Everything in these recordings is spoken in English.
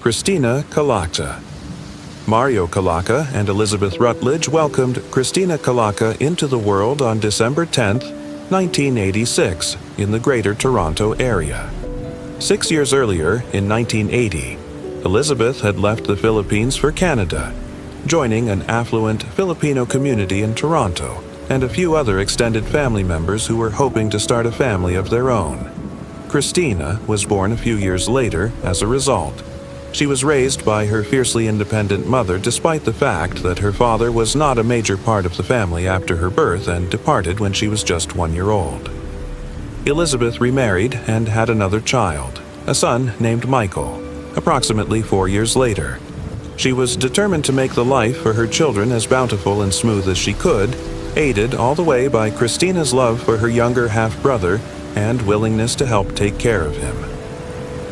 Christina Kalaka. Mario Kalaka and Elizabeth Rutledge welcomed Christina Kalaka into the world on December 10, 1986, in the Greater Toronto Area. 6 years earlier, in 1980, Elizabeth had left the Philippines for Canada, joining an affluent Filipino community in Toronto and a few other extended family members who were hoping to start a family of their own. Christina was born a few years later as a result. She was raised by her fiercely independent mother despite the fact that her father was not a major part of the family after her birth and departed when she was just 1 year old. Elizabeth remarried and had another child, a son named Michael, approximately 4 years later. She was determined to make the life for her children as bountiful and smooth as she could, aided all the way by Christina's love for her younger half-brother and willingness to help take care of him.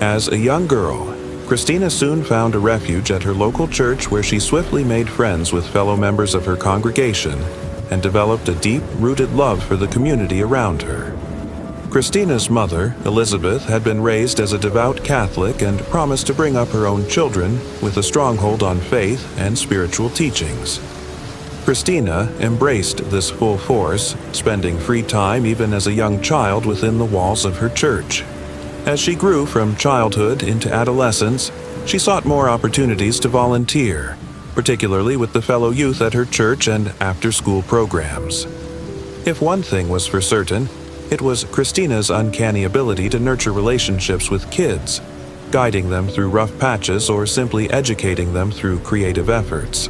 As a young girl, Christina soon found a refuge at her local church where she swiftly made friends with fellow members of her congregation and developed a deep-rooted love for the community around her. Christina's mother, Elizabeth, had been raised as a devout Catholic and promised to bring up her own children with a stronghold on faith and spiritual teachings. Christina embraced this full force, spending free time even as a young child within the walls of her church. As she grew from childhood into adolescence, she sought more opportunities to volunteer, particularly with the fellow youth at her church and after-school programs. If one thing was for certain, it was Christina's uncanny ability to nurture relationships with kids, guiding them through rough patches or simply educating them through creative efforts.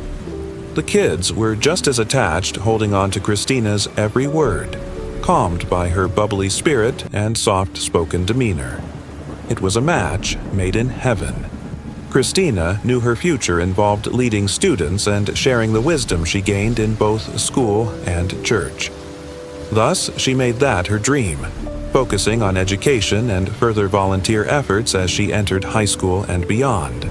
The kids were just as attached, holding on to Christina's every word, calmed by her bubbly spirit and soft-spoken demeanor. It was a match made in heaven. Christina knew her future involved leading students and sharing the wisdom she gained in both school and church. Thus, she made that her dream, focusing on education and further volunteer efforts as she entered high school and beyond.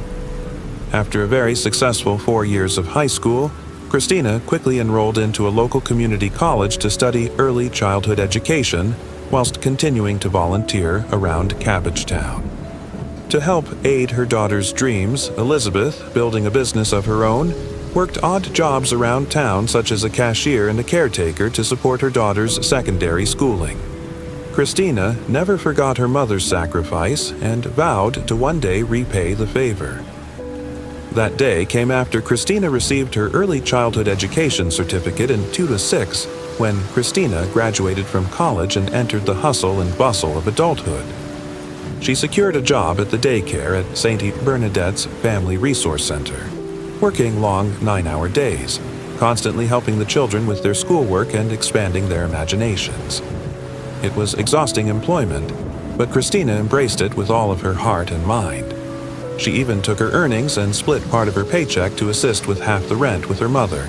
After a very successful 4 years of high school, Christina quickly enrolled into a local community college to study early childhood education, whilst continuing to volunteer around Cabbagetown. To help aid her daughter's dreams, Elizabeth, building a business of her own, worked odd jobs around town such as a cashier and a caretaker to support her daughter's secondary schooling. Christina never forgot her mother's sacrifice and vowed to one day repay the favor. That day came after Christina received her early childhood education certificate in 2 to 6, when Christina graduated from college and entered the hustle and bustle of adulthood. She secured a job at the daycare at St. Bernadette's Family Resource Center, working long 9-hour days, constantly helping the children with their schoolwork and expanding their imaginations. It was exhausting employment, but Christina embraced it with all of her heart and mind. She even took her earnings and split part of her paycheck to assist with half the rent with her mother,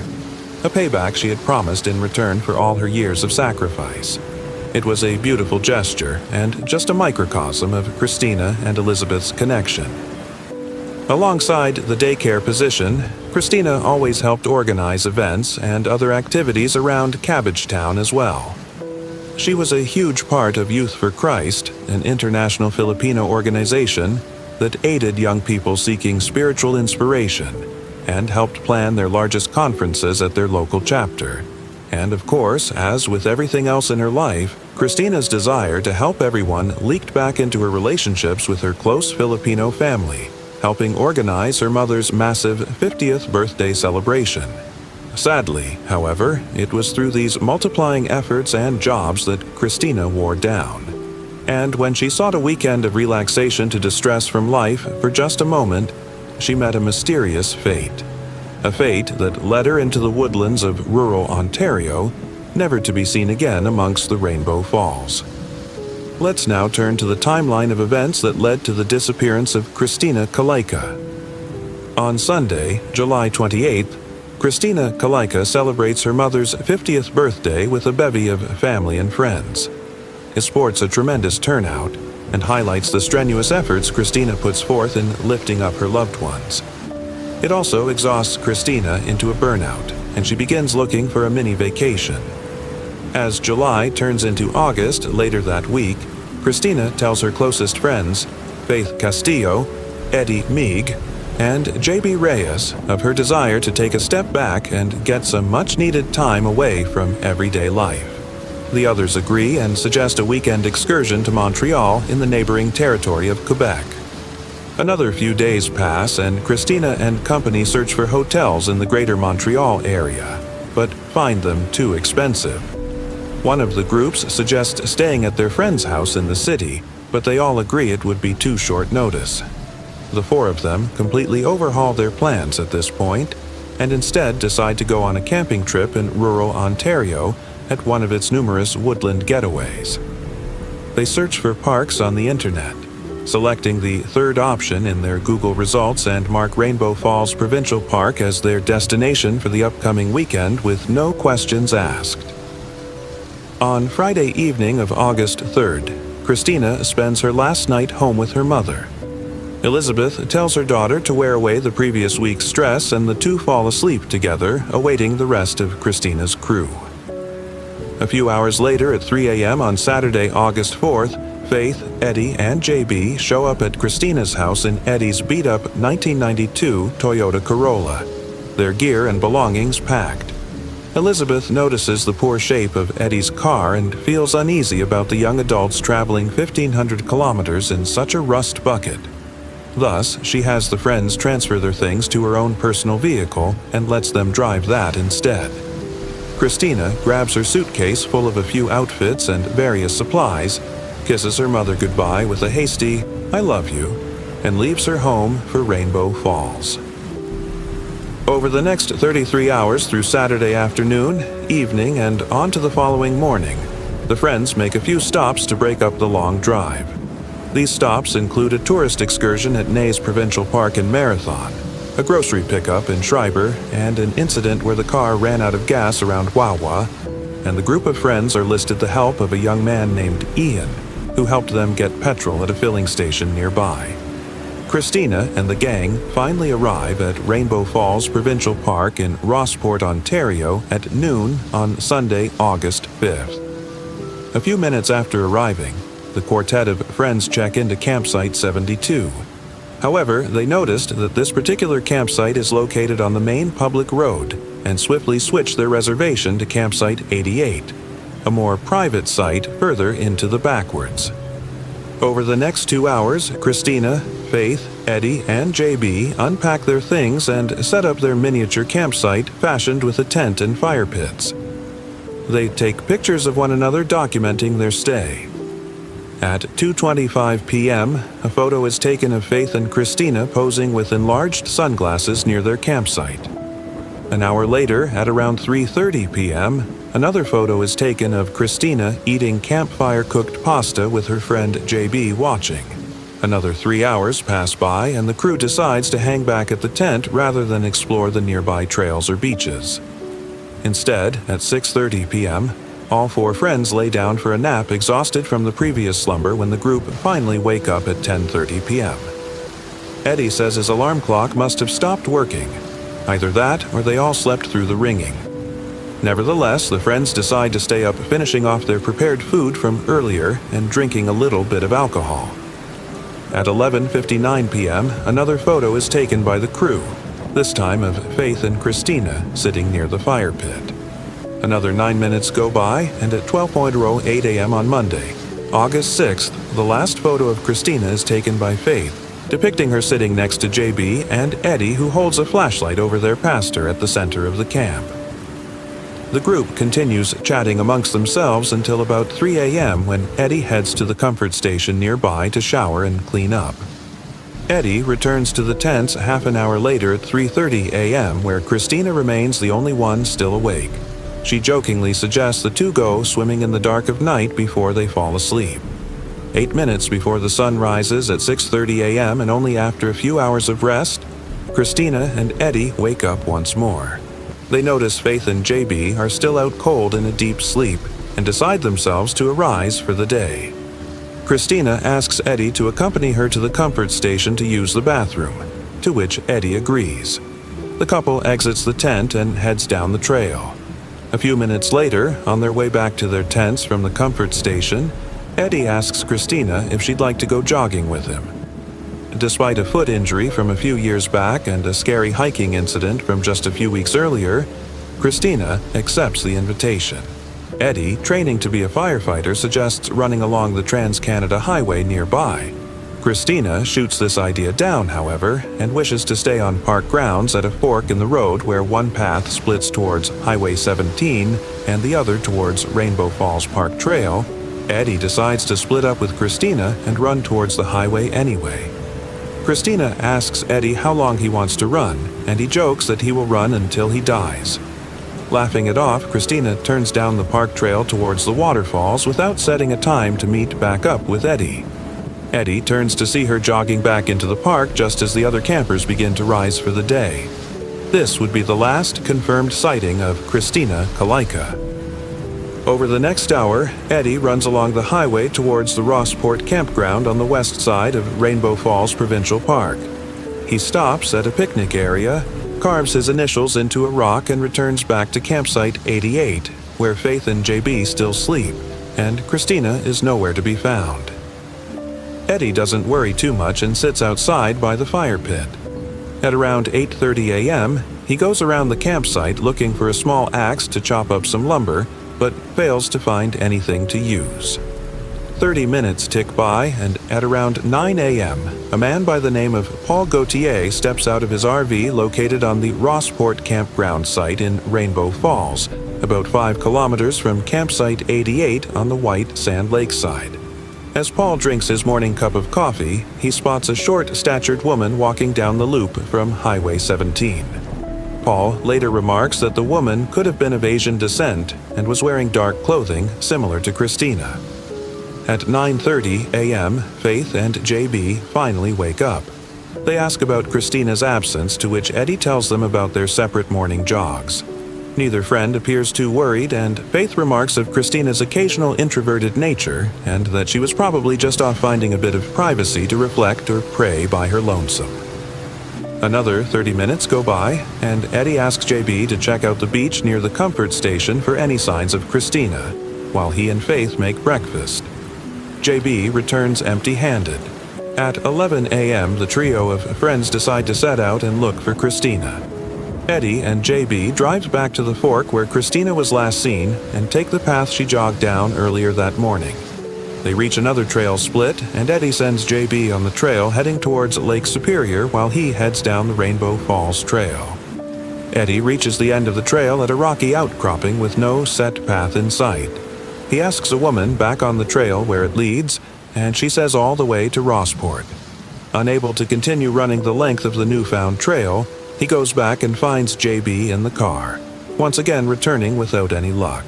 a payback she had promised in return for all her years of sacrifice. It was a beautiful gesture and just a microcosm of Christina and Elizabeth's connection. Alongside the daycare position, Christina always helped organize events and other activities around Cabbagetown as well. She was a huge part of Youth for Christ, an international Filipino organization that aided young people seeking spiritual inspiration and helped plan their largest conferences at their local chapter. And of course, as with everything else in her life, Christina's desire to help everyone leaked back into her relationships with her close Filipino family, helping organize her mother's massive 50th birthday celebration. Sadly, however, it was through these multiplying efforts and jobs that Christina wore down. And when she sought a weekend of relaxation to distress from life for just a moment, she met a mysterious fate. A fate that led her into the woodlands of rural Ontario, never to be seen again amongst the Rainbow Falls. Let's now turn to the timeline of events that led to the disappearance of Christina Kalaka. On Sunday, July 28th, Christina Kalaka celebrates her mother's 50th birthday with a bevy of family and friends. It sports a tremendous turnout and highlights the strenuous efforts Christina puts forth in lifting up her loved ones. It also exhausts Christina into a burnout, and she begins looking for a mini vacation. As July turns into August later that week, Christina tells her closest friends, Faith Castillo, Eddie Meeg, and J.B. Reyes of her desire to take a step back and get some much-needed time away from everyday life. The others agree and suggest a weekend excursion to Montreal in the neighboring territory of Quebec. Another few days pass, and Christina and company search for hotels in the greater Montreal area, but find them too expensive. One of the groups suggests staying at their friend's house in the city, but they all agree it would be too short notice. The four of them completely overhaul their plans at this point, and instead decide to go on a camping trip in rural Ontario at one of its numerous woodland getaways. They search for parks on the internet, selecting the third option in their Google results and mark Rainbow Falls Provincial Park as their destination for the upcoming weekend with no questions asked. On Friday evening of August 3rd, Christina spends her last night home with her mother. Elizabeth tells her daughter to wear away the previous week's stress, and the two fall asleep together, awaiting the rest of Christina's crew. A few hours later, at 3 a.m. on Saturday, August 4th, Faith, Eddie, and JB show up at Christina's house in Eddie's beat-up 1992 Toyota Corolla, their gear and belongings packed. Elizabeth notices the poor shape of Eddie's car and feels uneasy about the young adults traveling 1,500 kilometers in such a rust bucket. Thus, she has the friends transfer their things to her own personal vehicle and lets them drive that instead. Christina grabs her suitcase full of a few outfits and various supplies, kisses her mother goodbye with a hasty, "I love you," and leaves her home for Rainbow Falls. Over the next 33 hours through Saturday afternoon, evening, and on to the following morning, the friends make a few stops to break up the long drive. These stops include a tourist excursion at Nays Provincial Park in Marathon, a grocery pickup in Schreiber, and an incident where the car ran out of gas around Wawa, and the group of friends are listed the help of a young man named Ian, who helped them get petrol at a filling station nearby. Christina and the gang finally arrive at Rainbow Falls Provincial Park in Rossport, Ontario at noon on Sunday, August 5th. A few minutes after arriving, the quartet of friends check into campsite 72. However, they noticed that this particular campsite is located on the main public road and swiftly switch their reservation to campsite 88, a more private site further into the backwoods. Over the next 2 hours, Christina, Faith, Eddie, and JB unpack their things and set up their miniature campsite fashioned with a tent and fire pits. They take pictures of one another documenting their stay. At 2:25 p.m., a photo is taken of Faith and Christina posing with enlarged sunglasses near their campsite. An hour later, at around 3:30 p.m., another photo is taken of Christina eating campfire-cooked pasta with her friend JB watching. Another 3 hours pass by, and the crew decides to hang back at the tent rather than explore the nearby trails or beaches. Instead, at 6:30 p.m., all four friends lay down for a nap, exhausted from the previous slumber when the group finally wake up at 10:30 p.m. Eddie says his alarm clock must have stopped working. Either that or they all slept through the ringing. Nevertheless, the friends decide to stay up finishing off their prepared food from earlier and drinking a little bit of alcohol. At 11:59 p.m., another photo is taken by the crew, this time of Faith and Christina sitting near the fire pit. Another 9 minutes go by, and at 12:08 a.m. on Monday, August 6th, the last photo of Christina is taken by Faith, depicting her sitting next to JB and Eddie, who holds a flashlight over their pastor at the center of the camp. The group continues chatting amongst themselves until about 3 a.m. when Eddie heads to the comfort station nearby to shower and clean up. Eddie returns to the tents half an hour later at 3:30 a.m., where Christina remains the only one still awake. She jokingly suggests the two go swimming in the dark of night before they fall asleep. 8 minutes before the sun rises at 6:30 a.m., and only after a few hours of rest, Christina and Eddie wake up once more. They notice Faith and JB are still out cold in a deep sleep and decide themselves to arise for the day. Christina asks Eddie to accompany her to the comfort station to use the bathroom, to which Eddie agrees. The couple exits the tent and heads down the trail. A few minutes later, on their way back to their tents from the comfort station, Eddie asks Christina if she'd like to go jogging with him. Despite a foot injury from a few years back and a scary hiking incident from just a few weeks earlier, Christina accepts the invitation. Eddie, training to be a firefighter, suggests running along the Trans-Canada Highway nearby. Christina shoots this idea down, however, and wishes to stay on park grounds at a fork in the road where one path splits towards Highway 17 and the other towards Rainbow Falls Park Trail. Eddie decides to split up with Christina and run towards the highway anyway. Christina asks Eddie how long he wants to run, and he jokes that he will run until he dies. Laughing it off, Christina turns down the park trail towards the waterfalls without setting a time to meet back up with Eddie. Eddie turns to see her jogging back into the park just as the other campers begin to rise for the day. This would be the last confirmed sighting of Christina Kalaika. Over the next hour, Eddie runs along the highway towards the Rossport campground on the west side of Rainbow Falls Provincial Park. He stops at a picnic area, carves his initials into a rock, and returns back to campsite 88, where Faith and JB still sleep, and Christina is nowhere to be found. Eddie doesn't worry too much and sits outside by the fire pit. At around 8:30 a.m., he goes around the campsite looking for a small axe to chop up some lumber, but fails to find anything to use. 30 minutes tick by, and at around 9 a.m., a man by the name of Paul Gauthier steps out of his RV located on the Rossport campground site in Rainbow Falls, about 5 kilometers from campsite 88 on the White Sand Lake side. As Paul drinks his morning cup of coffee, he spots a short-statured woman walking down the loop from Highway 17. Paul later remarks that the woman could have been of Asian descent and was wearing dark clothing similar to Christina. At 9:30 a.m., Faith and JB finally wake up. They ask about Christina's absence, to which Eddie tells them about their separate morning jogs. Neither friend appears too worried, and Faith remarks of Christina's occasional introverted nature and that she was probably just off finding a bit of privacy to reflect or pray by her lonesome. Another 30 minutes go by, and Eddie asks JB to check out the beach near the comfort station for any signs of Christina, while he and Faith make breakfast. JB returns empty-handed. At 11 a.m., the trio of friends decide to set out and look for Christina. Eddie and JB drive back to the fork where Christina was last seen and take the path she jogged down earlier that morning. They reach another trail split, and Eddie sends JB on the trail heading towards Lake Superior while he heads down the Rainbow Falls Trail. Eddie reaches the end of the trail at a rocky outcropping with no set path in sight. He asks a woman back on the trail where it leads, and she says all the way to Rossport. Unable to continue running the length of the newfound trail, he goes back and finds JB in the car, once again returning without any luck.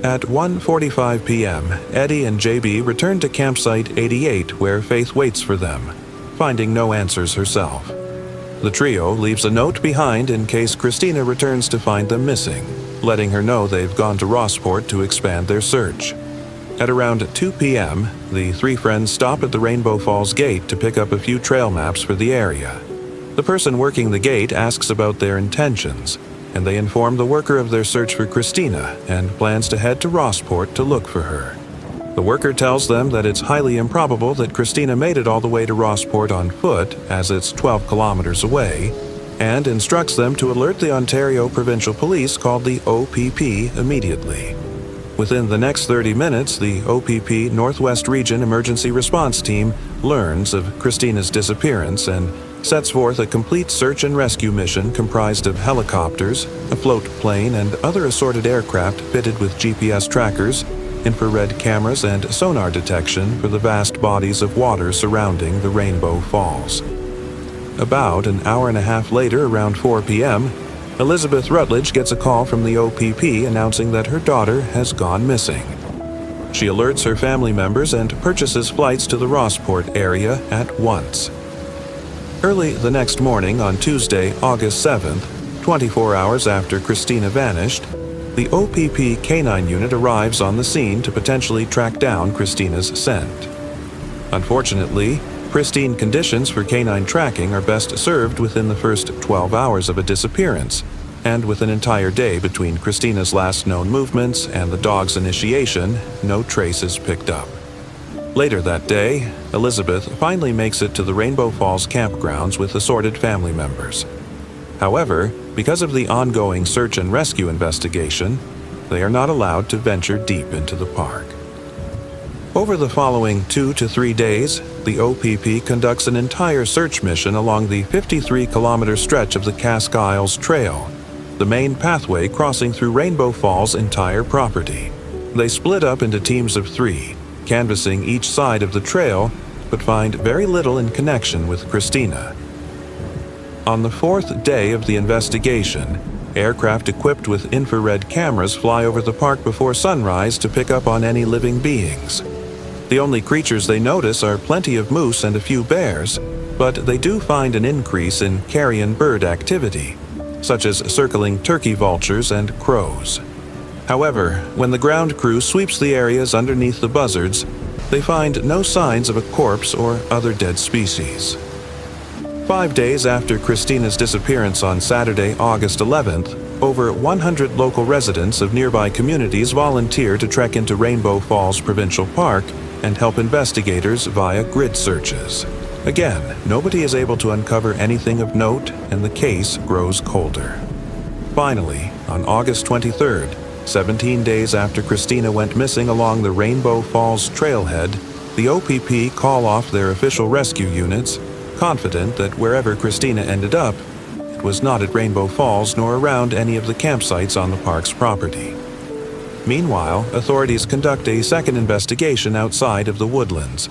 At 1:45 p.m., Eddie and JB return to campsite 88 where Faith waits for them, finding no answers herself. The trio leaves a note behind in case Christina returns to find them missing, letting her know they've gone to Rossport to expand their search. At around 2 p.m., the three friends stop at the Rainbow Falls gate to pick up a few trail maps for the area. The person working the gate asks about their intentions, and they inform the worker of their search for Christina and plans to head to Rossport to look for her. The worker tells them that it's highly improbable that Christina made it all the way to Rossport on foot, as it's 12 kilometers away, and instructs them to alert the Ontario Provincial Police, called the OPP, immediately. Within the next 30 minutes, the OPP Northwest Region Emergency Response Team learns of Christina's disappearance and sets forth a complete search and rescue mission comprised of helicopters, a float plane, and other assorted aircraft fitted with GPS trackers, infrared cameras, and sonar detection for the vast bodies of water surrounding the Rainbow Falls. About an hour and a half later, around 4 p.m., Elizabeth Rutledge gets a call from the OPP announcing that her daughter has gone missing. She alerts her family members and purchases flights to the Rossport area at once. Early the next morning on Tuesday, August 7th, 24 hours after Christina vanished, the OPP Canine Unit arrives on the scene to potentially track down Christina's scent. Unfortunately, pristine conditions for canine tracking are best served within the first 12 hours of a disappearance, and with an entire day between Christina's last known movements and the dog's initiation, no trace is picked up. Later that day, Elizabeth finally makes it to the Rainbow Falls campgrounds with assorted family members. However, because of the ongoing search and rescue investigation, they are not allowed to venture deep into the park. Over the following 2 to 3 days, the OPP conducts an entire search mission along the 53-kilometer stretch of the Casque Isles Trail, the main pathway crossing through Rainbow Falls' entire property. They split up into teams of 3, canvassing each side of the trail, but find very little in connection with Christina. On the 4th day of the investigation, aircraft equipped with infrared cameras fly over the park before sunrise to pick up on any living beings. The only creatures they notice are plenty of moose and a few bears, but they do find an increase in carrion bird activity, such as circling turkey vultures and crows. However, when the ground crew sweeps the areas underneath the buzzards, they find no signs of a corpse or other dead species. 5 days after Christina's disappearance on Saturday, August 11th, over 100 local residents of nearby communities volunteer to trek into Rainbow Falls Provincial Park and help investigators via grid searches. Again, nobody is able to uncover anything of note, and the case grows colder. Finally, on August 23rd, 17 days after Christina went missing along the Rainbow Falls trailhead, the OPP call off their official rescue units, confident that wherever Christina ended up, it was not at Rainbow Falls nor around any of the campsites on the park's property. Meanwhile, authorities conduct a second investigation outside of the woodlands,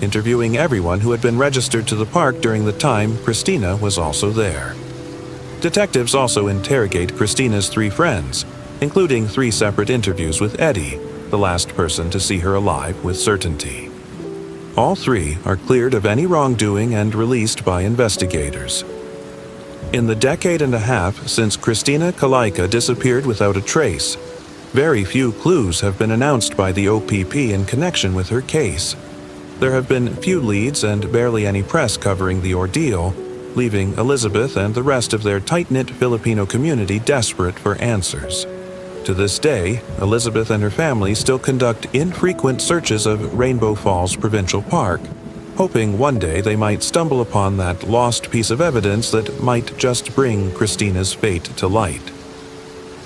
interviewing everyone who had been registered to the park during the time Christina was also there. Detectives also interrogate Christina's 3 friends, including 3 separate interviews with Eddie, the last person to see her alive with certainty. All 3 are cleared of any wrongdoing and released by investigators. In the decade and a half since Christina Kalaika disappeared without a trace, very few clues have been announced by the OPP in connection with her case. There have been few leads and barely any press covering the ordeal, leaving Elizabeth and the rest of their tight-knit Filipino community desperate for answers. To this day, Elizabeth and her family still conduct infrequent searches of Rainbow Falls Provincial Park, hoping one day they might stumble upon that lost piece of evidence that might just bring Christina's fate to light.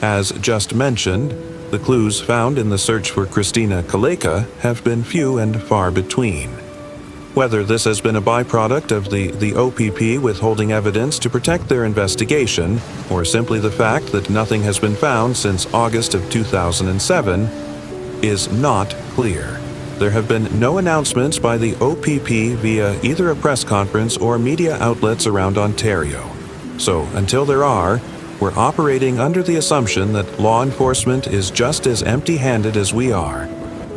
As just mentioned, the clues found in the search for Christina Kalaika have been few and far between. Whether this has been a byproduct of the OPP withholding evidence to protect their investigation, or simply the fact that nothing has been found since August of 2007, is not clear. There have been no announcements by the OPP via either a press conference or media outlets around Ontario. So, until there are, we're operating under the assumption that law enforcement is just as empty-handed as we are.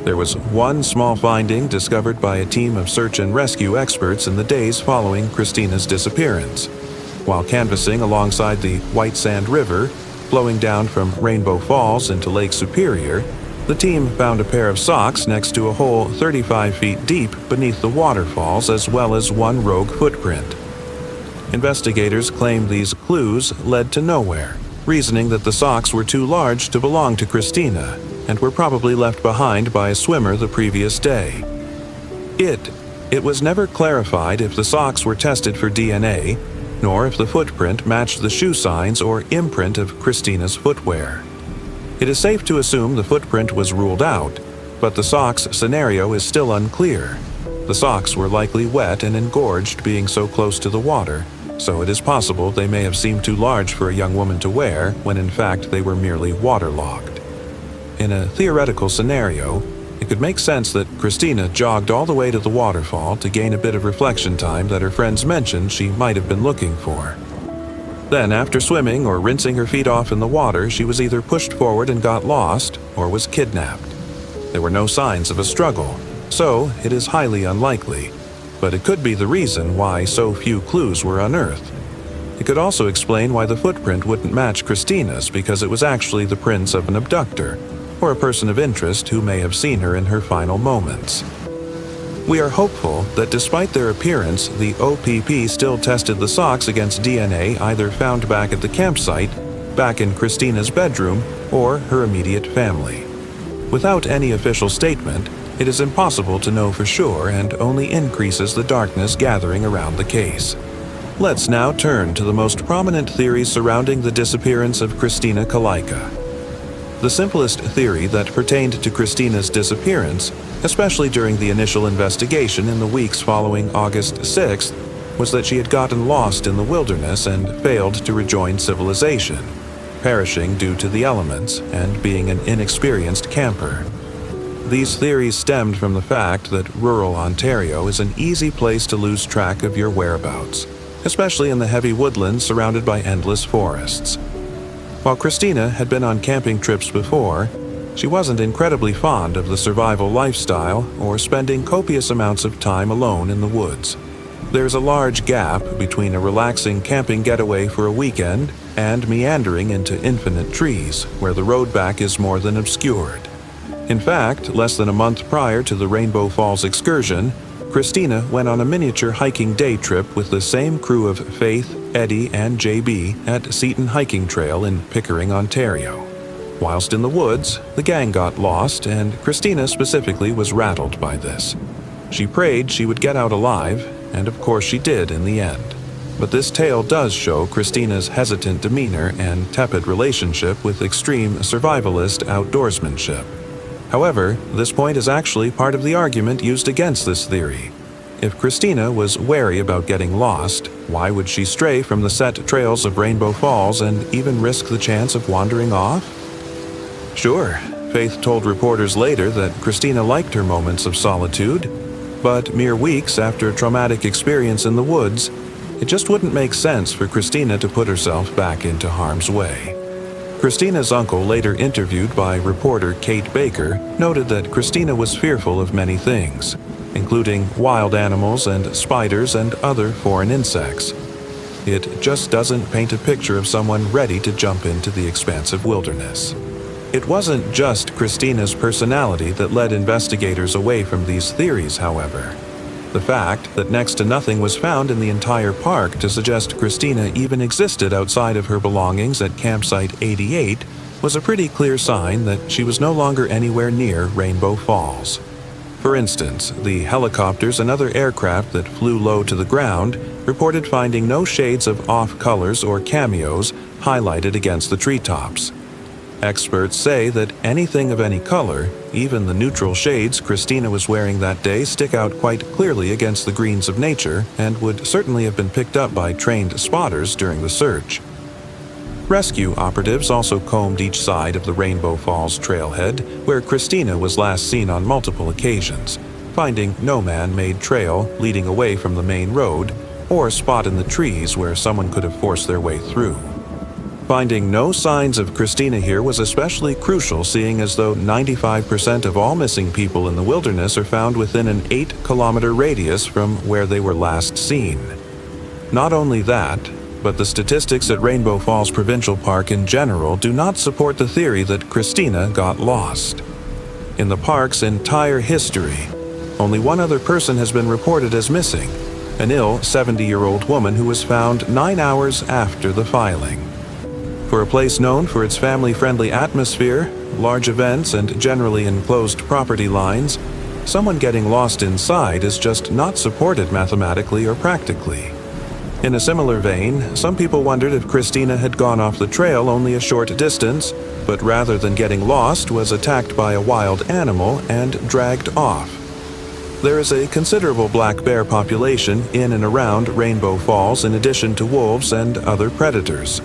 There was one small finding discovered by a team of search and rescue experts in the days following Christina's disappearance. While canvassing alongside the White Sand River, flowing down from Rainbow Falls into Lake Superior, the team found a pair of socks next to a hole 35 feet deep beneath the waterfalls, as well as one rogue footprint. Investigators claim these clues led to nowhere, reasoning that the socks were too large to belong to Christina and were probably left behind by a swimmer the previous day. It was never clarified if the socks were tested for DNA, nor if the footprint matched the shoe signs or imprint of Christina's footwear. It is safe to assume the footprint was ruled out, but the socks scenario is still unclear. The socks were likely wet and engorged being so close to the water, so it is possible they may have seemed too large for a young woman to wear when in fact they were merely waterlogged. In a theoretical scenario, it could make sense that Christina jogged all the way to the waterfall to gain a bit of reflection time that her friends mentioned she might have been looking for. Then, after swimming or rinsing her feet off in the water, she was either pushed forward and got lost, or was kidnapped. There were no signs of a struggle, so it is highly unlikely, but it could be the reason why so few clues were unearthed. It could also explain why the footprint wouldn't match Christina's, because it was actually the prints of an abductor, or a person of interest who may have seen her in her final moments. We are hopeful that despite their appearance, the OPP still tested the socks against DNA either found back at the campsite, back in Christina's bedroom, or her immediate family. Without any official statement, it is impossible to know for sure and only increases the darkness gathering around the case. Let's now turn to the most prominent theories surrounding the disappearance of Christina Kalaika. The simplest theory that pertained to Christina's disappearance, especially during the initial investigation in the weeks following August 6th, was that she had gotten lost in the wilderness and failed to rejoin civilization, perishing due to the elements and being an inexperienced camper. These theories stemmed from the fact that rural Ontario is an easy place to lose track of your whereabouts, especially in the heavy woodlands surrounded by endless forests. While Christina had been on camping trips before, she wasn't incredibly fond of the survival lifestyle or spending copious amounts of time alone in the woods. There's a large gap between a relaxing camping getaway for a weekend and meandering into infinite trees, where the road back is more than obscured. In fact, less than a month prior to the Rainbow Falls excursion, Christina went on a miniature hiking day trip with the same crew of Faith, Eddie, and JB at Seton Hiking Trail in Pickering, Ontario. Whilst in the woods, the gang got lost, and Christina specifically was rattled by this. She prayed she would get out alive, and of course she did in the end. But this tale does show Christina's hesitant demeanor and tepid relationship with extreme survivalist outdoorsmanship. However, this point is actually part of the argument used against this theory. If Christina was wary about getting lost, why would she stray from the set trails of Rainbow Falls and even risk the chance of wandering off? Sure, Faith told reporters later that Christina liked her moments of solitude, but mere weeks after a traumatic experience in the woods, it just wouldn't make sense for Christina to put herself back into harm's way. Christina's uncle, later interviewed by reporter Kate Baker, noted that Christina was fearful of many things, including wild animals and spiders and other foreign insects. It just doesn't paint a picture of someone ready to jump into the expansive wilderness. It wasn't just Christina's personality that led investigators away from these theories, however. The fact that next to nothing was found in the entire park to suggest Christina even existed outside of her belongings at Campsite 88 was a pretty clear sign that she was no longer anywhere near Rainbow Falls. For instance, the helicopters and other aircraft that flew low to the ground reported finding no shades of off colors or cameos highlighted against the treetops. Experts say that anything of any color, even the neutral shades Christina was wearing that day, stick out quite clearly against the greens of nature and would certainly have been picked up by trained spotters during the search. Rescue operatives also combed each side of the Rainbow Falls trailhead, where Christina was last seen on multiple occasions, finding no man-made trail leading away from the main road or a spot in the trees where someone could have forced their way through. Finding no signs of Christina here was especially crucial, seeing as though 95% of all missing people in the wilderness are found within an 8-kilometer radius from where they were last seen. Not only that, but the statistics at Rainbow Falls Provincial Park in general do not support the theory that Christina got lost. In the park's entire history, only one other person has been reported as missing, an ill 70-year-old woman who was found 9 hours after the filing. For a place known for its family-friendly atmosphere, large events, and generally enclosed property lines, someone getting lost inside is just not supported mathematically or practically. In a similar vein, some people wondered if Christina had gone off the trail only a short distance, but rather than getting lost, was attacked by a wild animal and dragged off. There is a considerable black bear population in and around Rainbow Falls in addition to wolves and other predators,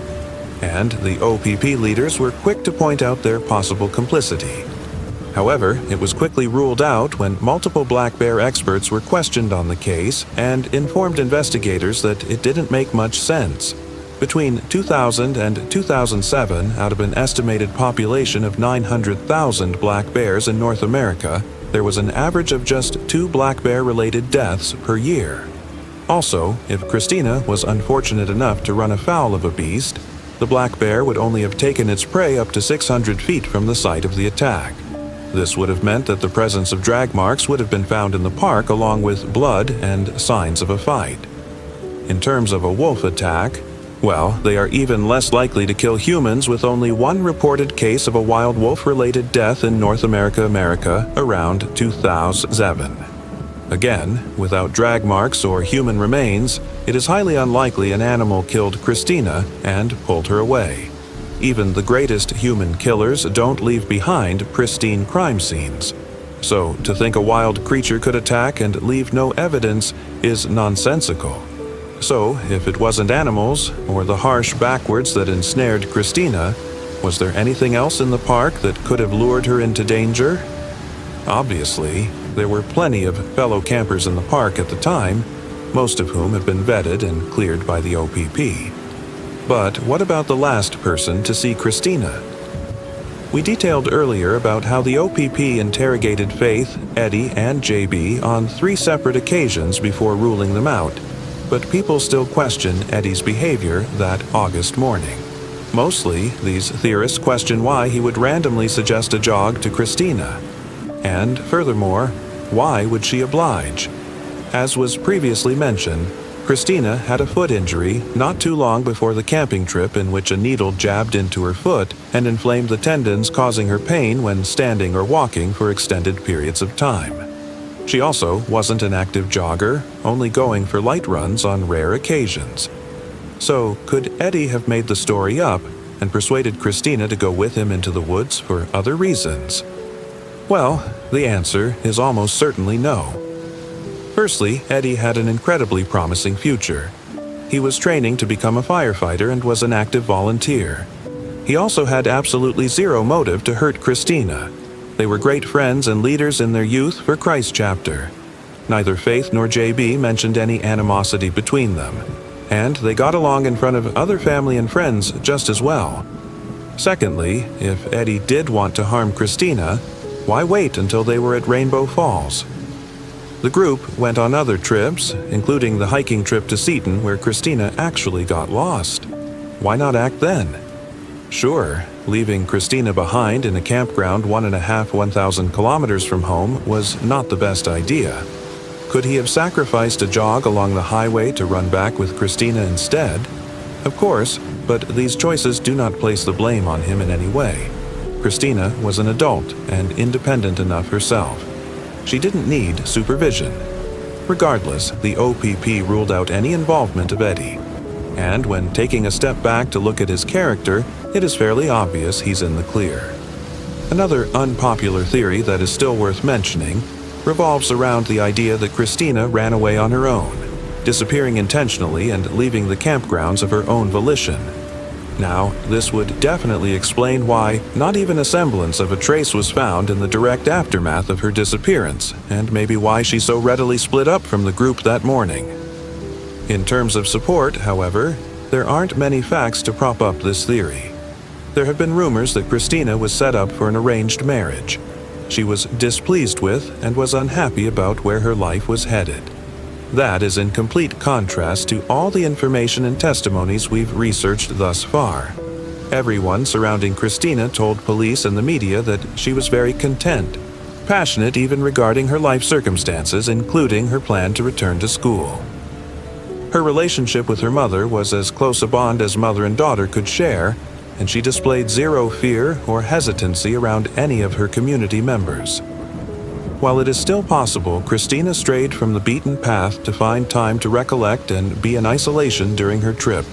and the OPP leaders were quick to point out their possible complicity. However, it was quickly ruled out when multiple black bear experts were questioned on the case and informed investigators that it didn't make much sense. Between 2000 and 2007, out of an estimated population of 900,000 black bears in North America, there was an average of just 2 black bear-related deaths per year. Also, if Christina was unfortunate enough to run afoul of a beast, the black bear would only have taken its prey up to 600 feet from the site of the attack. This would have meant that the presence of drag marks would have been found in the park along with blood and signs of a fight. In terms of a wolf attack, Well, they are even less likely to kill humans, with only one reported case of a wild wolf-related death in North America around 2007. Again, without drag marks or human remains, it is highly unlikely an animal killed Christina and pulled her away. Even the greatest human killers don't leave behind pristine crime scenes. So, to think a wild creature could attack and leave no evidence is nonsensical. So, if it wasn't animals, or the harsh backwards that ensnared Christina, was there anything else in the park that could have lured her into danger? Obviously, there were plenty of fellow campers in the park at the time, most of whom have been vetted and cleared by the OPP. But what about the last person to see Christina? We detailed earlier about how the OPP interrogated Faith, Eddie, and JB on 3 separate occasions before ruling them out, but people still question Eddie's behavior that August morning. Mostly, these theorists question why he would randomly suggest a jog to Christina. And furthermore, why would she oblige? As was previously mentioned, Christina had a foot injury not too long before the camping trip, in which a needle jabbed into her foot and inflamed the tendons, causing her pain when standing or walking for extended periods of time. She also wasn't an active jogger, only going for light runs on rare occasions. So, could Eddie have made the story up and persuaded Christina to go with him into the woods for other reasons? Well, the answer is almost certainly no. Firstly, Eddie had an incredibly promising future. He was training to become a firefighter and was an active volunteer. He also had absolutely zero motive to hurt Christina. They were great friends and leaders in their youth for Christ Chapter. Neither Faith nor JB mentioned any animosity between them, and they got along in front of other family and friends just as well. Secondly, if Eddie did want to harm Christina, why wait until they were at Rainbow Falls? The group went on other trips, including the hiking trip to Seton, where Christina actually got lost. Why not act then? Sure, leaving Christina behind in a campground 1,500 kilometers from home was not the best idea. Could he have sacrificed a jog along the highway to run back with Christina instead? Of course, but these choices do not place the blame on him in any way. Christina was an adult and independent enough herself. She didn't need supervision. Regardless, the OPP ruled out any involvement of Eddie. And when taking a step back to look at his character, it is fairly obvious he's in the clear. Another unpopular theory that is still worth mentioning revolves around the idea that Christina ran away on her own, disappearing intentionally and leaving the campgrounds of her own volition. Now, this would definitely explain why not even a semblance of a trace was found in the direct aftermath of her disappearance, and maybe why she so readily split up from the group that morning. In terms of support, however, there aren't many facts to prop up this theory. There have been rumors that Christina was set up for an arranged marriage. She was displeased with and was unhappy about where her life was headed. That is in complete contrast to all the information and testimonies we've researched thus far. Everyone surrounding Christina told police and the media that she was very content, passionate even regarding her life circumstances, including her plan to return to school. Her relationship with her mother was as close a bond as mother and daughter could share, and she displayed zero fear or hesitancy around any of her community members. While it is still possible Christina strayed from the beaten path to find time to recollect and be in isolation during her trip,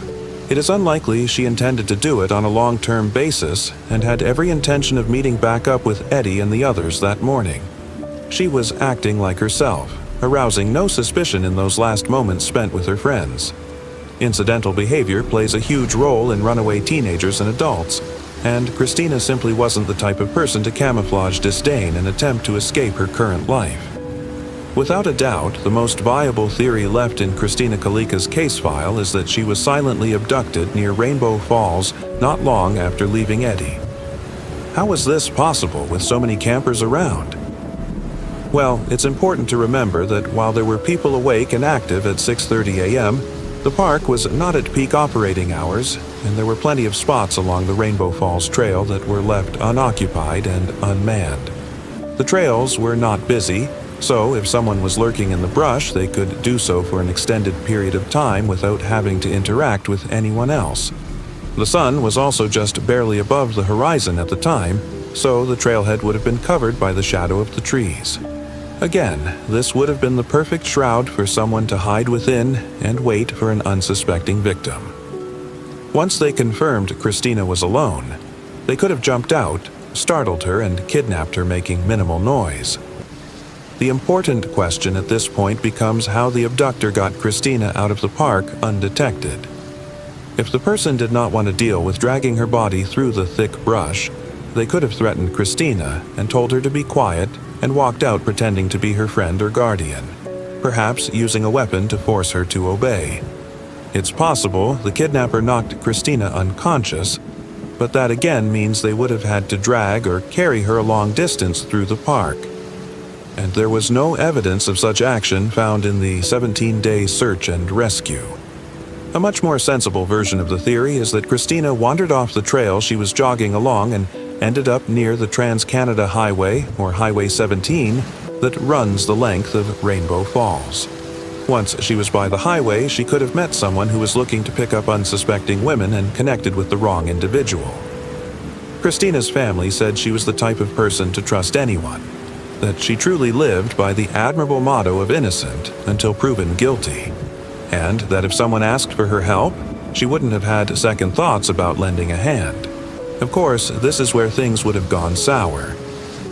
it is unlikely she intended to do it on a long-term basis and had every intention of meeting back up with Eddie and the others that morning. She was acting like herself, arousing no suspicion in those last moments spent with her friends. Incidental behavior plays a huge role in runaway teenagers and adults, and Christina simply wasn't the type of person to camouflage disdain and attempt to escape her current life. Without a doubt, the most viable theory left in Christina Kalika's case file is that she was silently abducted near Rainbow Falls not long after leaving Eddie. How was this possible with so many campers around? Well, it's important to remember that while there were people awake and active at 6:30 a.m., the park was not at peak operating hours, and there were plenty of spots along the Rainbow Falls Trail that were left unoccupied and unmanned. The trails were not busy, So if someone was lurking in the brush, they could do so for an extended period of time without having to interact with anyone else. The sun was also just barely above the horizon at the time, so the trailhead would have been covered by the shadow of the trees. Again, this would have been the perfect shroud for someone to hide within and wait for an unsuspecting victim. Once they confirmed Christina was alone, they could have jumped out, startled her, and kidnapped her, making minimal noise. The important question at this point becomes how the abductor got Christina out of the park undetected. If the person did not want to deal with dragging her body through the thick brush, they could have threatened Christina and told her to be quiet and walked out pretending to be her friend or guardian, perhaps using a weapon to force her to obey. It's possible the kidnapper knocked Christina unconscious, but that again means they would have had to drag or carry her a long distance through the park. And there was no evidence of such action found in the 17-day search and rescue. A much more sensible version of the theory is that Christina wandered off the trail she was jogging along and ended up near the Trans-Canada Highway, or Highway 17, that runs the length of Rainbow Falls. Once she was by the highway, she could have met someone who was looking to pick up unsuspecting women and connected with the wrong individual. Christina's family said she was the type of person to trust anyone, that she truly lived by the admirable motto of innocent until proven guilty, and that if someone asked for her help, she wouldn't have had second thoughts about lending a hand. Of course, this is where things would have gone sour.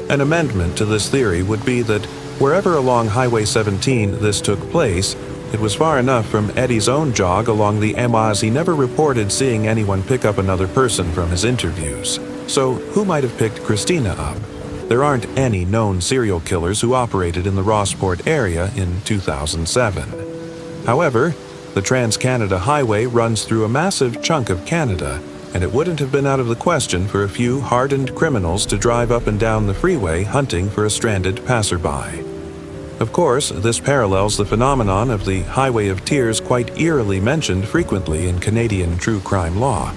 An amendment to this theory would be that wherever along Highway 17 this took place, it was far enough from Eddie's own jog along the Amaz he never reported seeing anyone pick up another person from his interviews. So who might have picked Christina up? There aren't any known serial killers who operated in the Rossport area in 2007. However, the Trans-Canada Highway runs through a massive chunk of Canada, and it wouldn't have been out of the question for a few hardened criminals to drive up and down the freeway hunting for a stranded passerby. Of course, this parallels the phenomenon of the Highway of Tears quite eerily mentioned frequently in Canadian true crime law.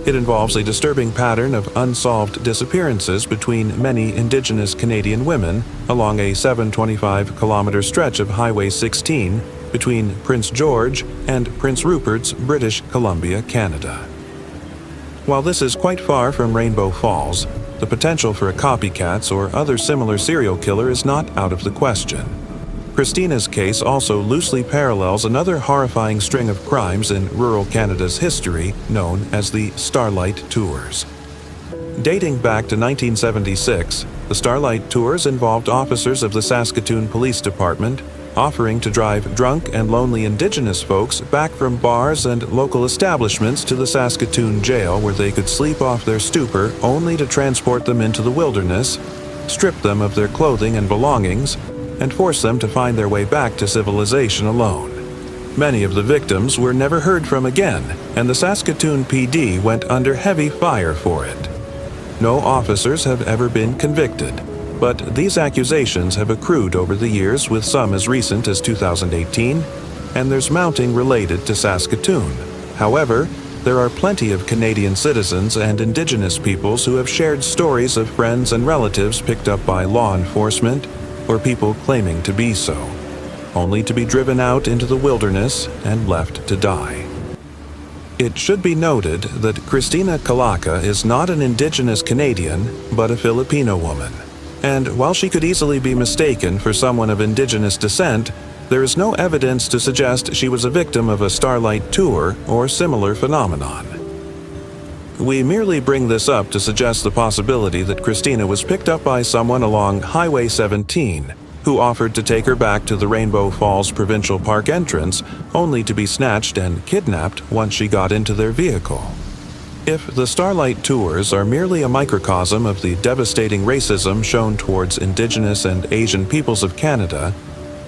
It involves a disturbing pattern of unsolved disappearances between many Indigenous Canadian women along a 725-kilometer stretch of Highway 16 between Prince George and Prince Rupert's British Columbia, Canada. While this is quite far from Rainbow Falls, the potential for a copycat or other similar serial killer is not out of the question. Christina's case also loosely parallels another horrifying string of crimes in rural Canada's history known as the Starlight Tours. Dating back to 1976, the Starlight Tours involved officers of the Saskatoon Police Department offering to drive drunk and lonely Indigenous folks back from bars and local establishments to the Saskatoon jail where they could sleep off their stupor only to transport them into the wilderness, strip them of their clothing and belongings, and force them to find their way back to civilization alone. Many of the victims were never heard from again, and the Saskatoon PD went under heavy fire for it. No officers have ever been convicted, but these accusations have accrued over the years, with some as recent as 2018, and there's mounting related to Saskatoon. However, there are plenty of Canadian citizens and Indigenous peoples who have shared stories of friends and relatives picked up by law enforcement or people claiming to be so, only to be driven out into the wilderness and left to die. It should be noted that Christina Calaca is not an Indigenous Canadian, but a Filipino woman. And while she could easily be mistaken for someone of Indigenous descent, there is no evidence to suggest she was a victim of a Starlight Tour or similar phenomenon. We merely bring this up to suggest the possibility that Christina was picked up by someone along Highway 17, who offered to take her back to the Rainbow Falls Provincial Park entrance, only to be snatched and kidnapped once she got into their vehicle. If the Starlight Tours are merely a microcosm of the devastating racism shown towards Indigenous and Asian peoples of Canada,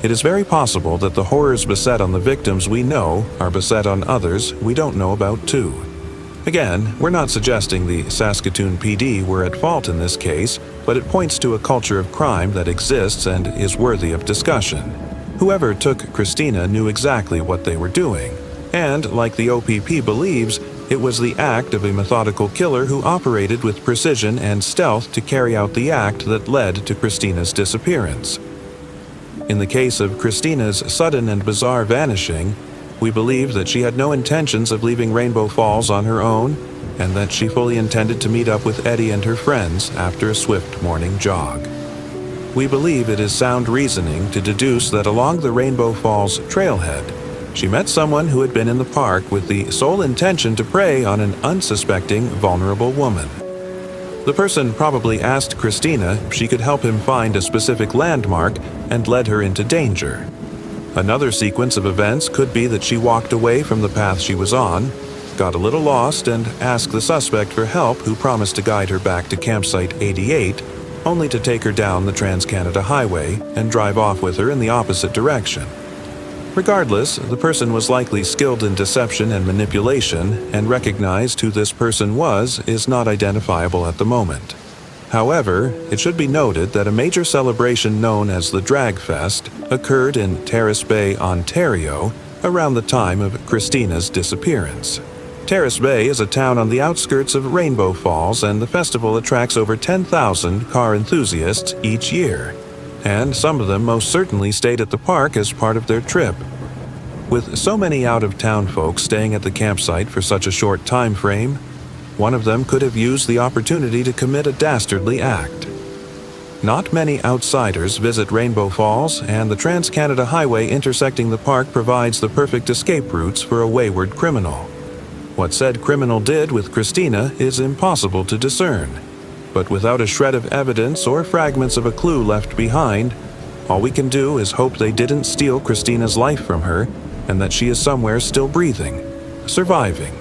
it is very possible that the horrors beset on the victims we know are beset on others we don't know about too. Again, we're not suggesting the Saskatoon PD were at fault in this case, but it points to a culture of crime that exists and is worthy of discussion. Whoever took Christina knew exactly what they were doing, and, like the OPP believes, it was the act of a methodical killer who operated with precision and stealth to carry out the act that led to Christina's disappearance. In the case of Christina's sudden and bizarre vanishing, we believe that she had no intentions of leaving Rainbow Falls on her own, and that she fully intended to meet up with Eddie and her friends after a swift morning jog. We believe it is sound reasoning to deduce that along the Rainbow Falls trailhead, she met someone who had been in the park with the sole intention to prey on an unsuspecting, vulnerable woman. The person probably asked Christina if she could help him find a specific landmark and led her into danger. Another sequence of events could be that she walked away from the path she was on, got a little lost, and asked the suspect for help, who promised to guide her back to campsite 88, only to take her down the Trans-Canada Highway and drive off with her in the opposite direction. Regardless, the person was likely skilled in deception and manipulation, and recognized who this person was is not identifiable at the moment. However, it should be noted that a major celebration known as the Drag Fest occurred in Terrace Bay, Ontario, around the time of Christina's disappearance. Terrace Bay is a town on the outskirts of Rainbow Falls, and the festival attracts over 10,000 car enthusiasts each year, and some of them most certainly stayed at the park as part of their trip. With so many out-of-town folks staying at the campsite for such a short time frame, one of them could have used the opportunity to commit a dastardly act. Not many outsiders visit Rainbow Falls, and the Trans-Canada Highway intersecting the park provides the perfect escape routes for a wayward criminal. What said criminal did with Christina is impossible to discern, but without a shred of evidence or fragments of a clue left behind, all we can do is hope they didn't steal Christina's life from her, and that she is somewhere still breathing, surviving,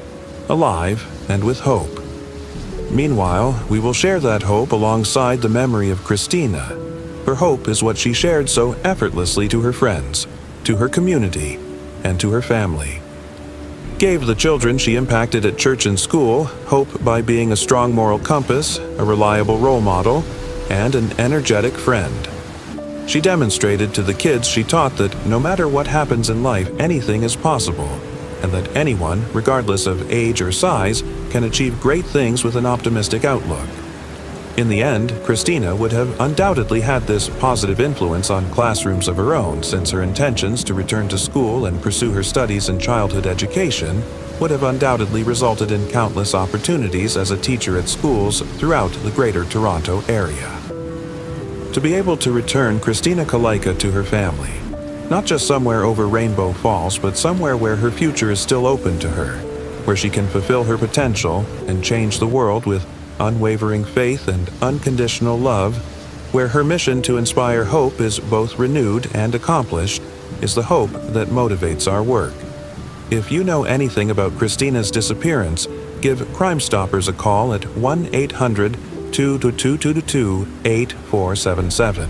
alive, and with hope. Meanwhile, we will share that hope alongside the memory of Christina. Her hope is what she shared so effortlessly to her friends, to her community, and to her family. Gave the children she impacted at church and school hope by being a strong moral compass, a reliable role model, and an energetic friend. She demonstrated to the kids she taught that no matter what happens in life, anything is possible, and that anyone, regardless of age or size, can achieve great things with an optimistic outlook. In the end, Christina would have undoubtedly had this positive influence on classrooms of her own, since her intentions to return to school and pursue her studies in childhood education would have undoubtedly resulted in countless opportunities as a teacher at schools throughout the Greater Toronto Area. To be able to return Christina Kalaika to her family, not just somewhere over Rainbow Falls, but somewhere where her future is still open to her, where she can fulfill her potential and change the world with unwavering faith and unconditional love, where her mission to inspire hope is both renewed and accomplished, is the hope that motivates our work. If you know anything about Christina's disappearance, give Crime Stoppers a call at 1-800-222-8477.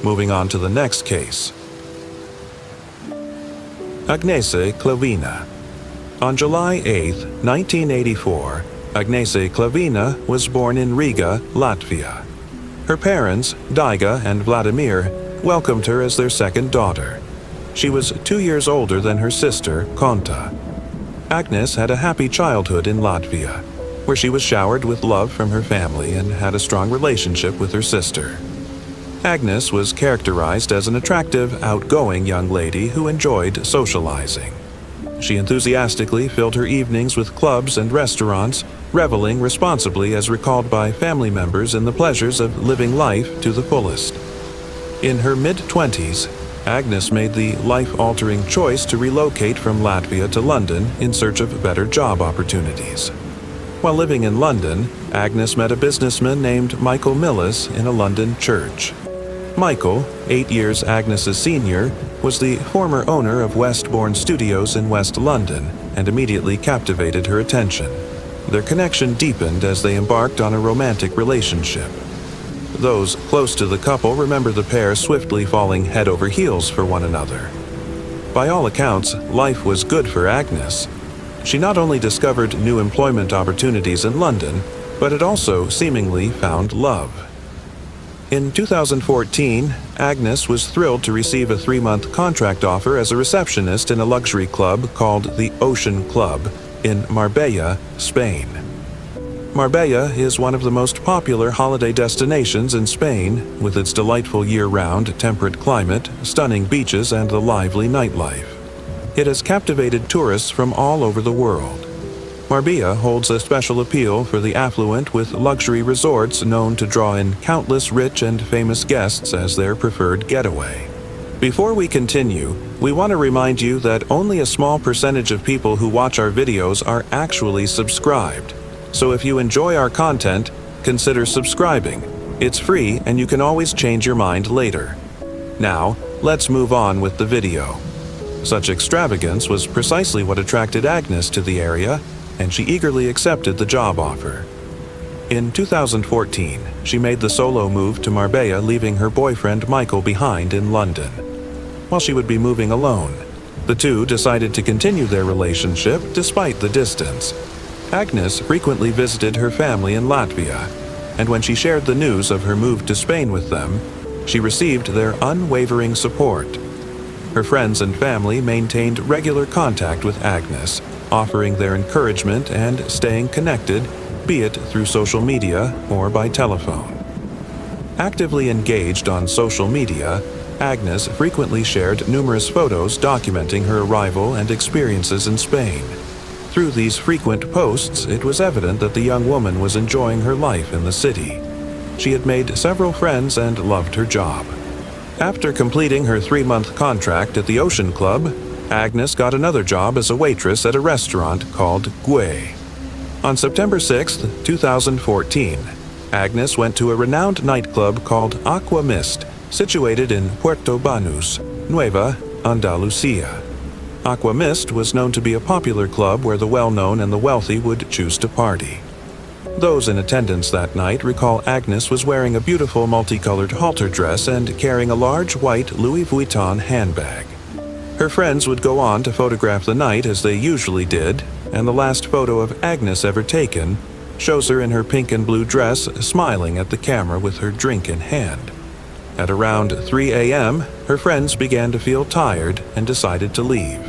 Moving on to the next case. Agnese Clavina. On July 8, 1984, Agnese Clavina was born in Riga, Latvia. Her parents, Daiga and Vladimir, welcomed her as their second daughter. She was 2 years older than her sister, Konta. Agnes had a happy childhood in Latvia, where she was showered with love from her family and had a strong relationship with her sister. Agnes was characterized as an attractive, outgoing young lady who enjoyed socializing. She enthusiastically filled her evenings with clubs and restaurants, reveling responsibly as recalled by family members in the pleasures of living life to the fullest. In her mid-20s, Agnes made the life-altering choice to relocate from Latvia to London in search of better job opportunities. While living in London, Agnes met a businessman named Michael Millis in a London church. Michael, 8 years Agnes's senior, was the former owner of Westbourne Studios in West London and immediately captivated her attention. Their connection deepened as they embarked on a romantic relationship. Those close to the couple remember the pair swiftly falling head over heels for one another. By all accounts, life was good for Agnes. She not only discovered new employment opportunities in London, but had also seemingly found love. In 2014, Agnes was thrilled to receive a 3-month contract offer as a receptionist in a luxury club called the Ocean Club in Marbella, Spain. Marbella is one of the most popular holiday destinations in Spain, with its delightful year-round temperate climate, stunning beaches, and the lively nightlife. It has captivated tourists from all over the world. Marbella holds a special appeal for the affluent, with luxury resorts known to draw in countless rich and famous guests as their preferred getaway. Before we continue, we want to remind you that only a small percentage of people who watch our videos are actually subscribed. So if you enjoy our content, consider subscribing. It's free and you can always change your mind later. Now, let's move on with the video. Such extravagance was precisely what attracted Agnes to the area, and she eagerly accepted the job offer. In 2014, she made the solo move to Marbella, leaving her boyfriend Michael behind in London. While she would be moving alone, the two decided to continue their relationship despite the distance. Agnes frequently visited her family in Latvia, and when she shared the news of her move to Spain with them, she received their unwavering support. Her friends and family maintained regular contact with Agnes, offering their encouragement and staying connected, be it through social media or by telephone. Actively engaged on social media, Agnes frequently shared numerous photos documenting her arrival and experiences in Spain. Through these frequent posts, it was evident that the young woman was enjoying her life in the city. She had made several friends and loved her job. After completing her 3-month contract at the Ocean Club, Agnes got another job as a waitress at a restaurant called Gue. On September 6, 2014, Agnes went to a renowned nightclub called Aqua Mist, situated in Puerto Banús, Nueva Andalucía. Aqua Mist was known to be a popular club where the well-known and the wealthy would choose to party. Those in attendance that night recall Agnes was wearing a beautiful multicolored halter dress and carrying a large white Louis Vuitton handbag. Her friends would go on to photograph the night as they usually did, and the last photo of Agnes ever taken shows her in her pink and blue dress smiling at the camera with her drink in hand. At around 3 a.m., her friends began to feel tired and decided to leave.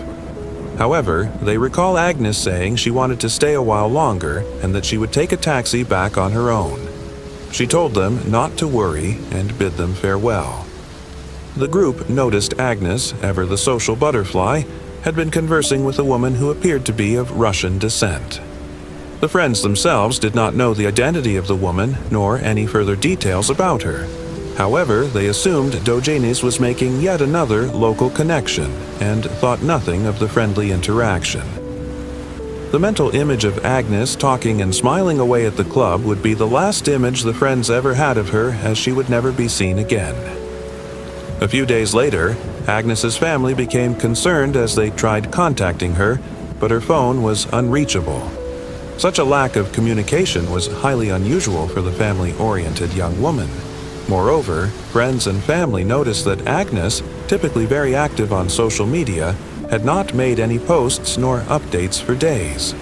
However, they recall Agnes saying she wanted to stay a while longer and that she would take a taxi back on her own. She told them not to worry and bid them farewell. The group noticed Agnes, ever the social butterfly, had been conversing with a woman who appeared to be of Russian descent. The friends themselves did not know the identity of the woman nor any further details about her. However, they assumed Diogenes was making yet another local connection and thought nothing of the friendly interaction. The mental image of Agnes talking and smiling away at the club would be the last image the friends ever had of her, as she would never be seen again. A few days later, Agnes's family became concerned as they tried contacting her, but her phone was unreachable. Such a lack of communication was highly unusual for the family-oriented young woman. Moreover, friends and family noticed that Agnes, typically very active on social media, had not made any posts nor updates for days.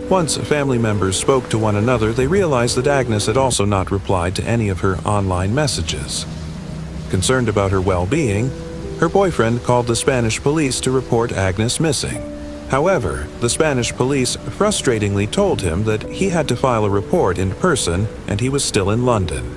Once family members spoke to one another, they realized that Agnes had also not replied to any of her online messages. Concerned about her well-being, her boyfriend called the Spanish police to report Agnes missing. However, the Spanish police frustratingly told him that he had to file a report in person and he was still in London.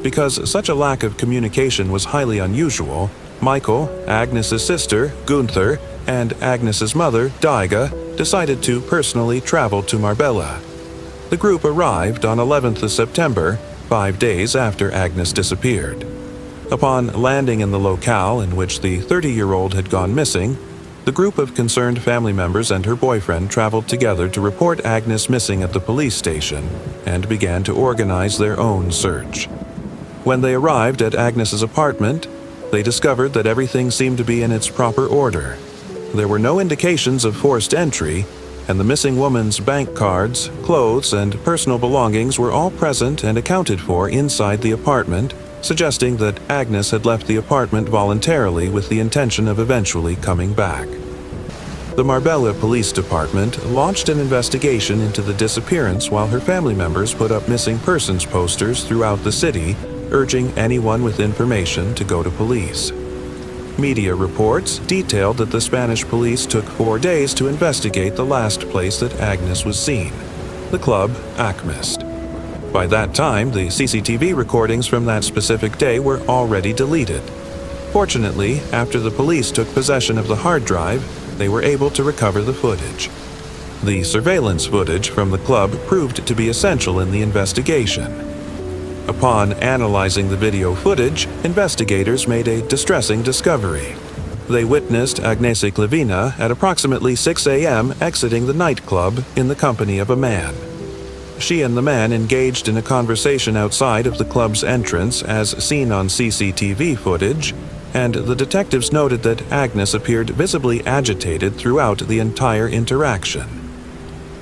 Because such a lack of communication was highly unusual, Michael, Agnes's sister, Gunther, and Agnes's mother, Daiga, decided to personally travel to Marbella. The group arrived on 11th of September, 5 days after Agnes disappeared. Upon landing in the locale in which the 30-year-old had gone missing, the group of concerned family members and her boyfriend traveled together to report Agnes missing at the police station and began to organize their own search. When they arrived at Agnes's apartment, they discovered that everything seemed to be in its proper order. There were no indications of forced entry, and the missing woman's bank cards, clothes, and personal belongings were all present and accounted for inside the apartment, suggesting that Agnes had left the apartment voluntarily with the intention of eventually coming back. The Marbella Police Department launched an investigation into the disappearance while her family members put up missing persons posters throughout the city, urging anyone with information to go to police. Media reports detailed that the Spanish police took 4 days to investigate the last place that Agnes was seen. the club Acmist. By that time, the CCTV recordings from that specific day were already deleted. Fortunately, after the police took possession of the hard drive, they were able to recover the footage. The surveillance footage from the club proved to be essential in the investigation. Upon analyzing the video footage, investigators made a distressing discovery. They witnessed Agnese Klivina at approximately 6 a.m. exiting the nightclub in the company of a man. She and the man engaged in a conversation outside of the club's entrance as seen on CCTV footage, and the detectives noted that Agnes appeared visibly agitated throughout the entire interaction.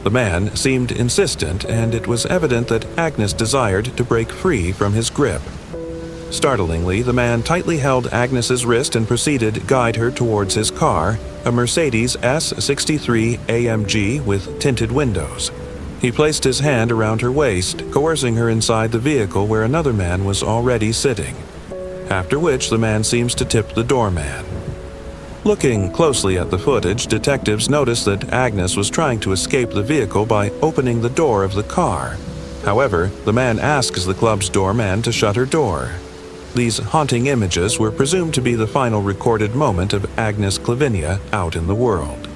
The man seemed insistent, and it was evident that Agnes desired to break free from his grip. Startlingly, the man tightly held Agnes's wrist and proceeded to guide her towards his car, a Mercedes S63 AMG with tinted windows. He placed his hand around her waist, coercing her inside the vehicle where another man was already sitting, after which the man seems to tip the doorman. Looking closely at the footage, detectives noticed that Agnes was trying to escape the vehicle by opening the door of the car. However, the man asks the club's doorman to shut her door. These haunting images were presumed to be the final recorded moment of Agnes Klivina out in the world.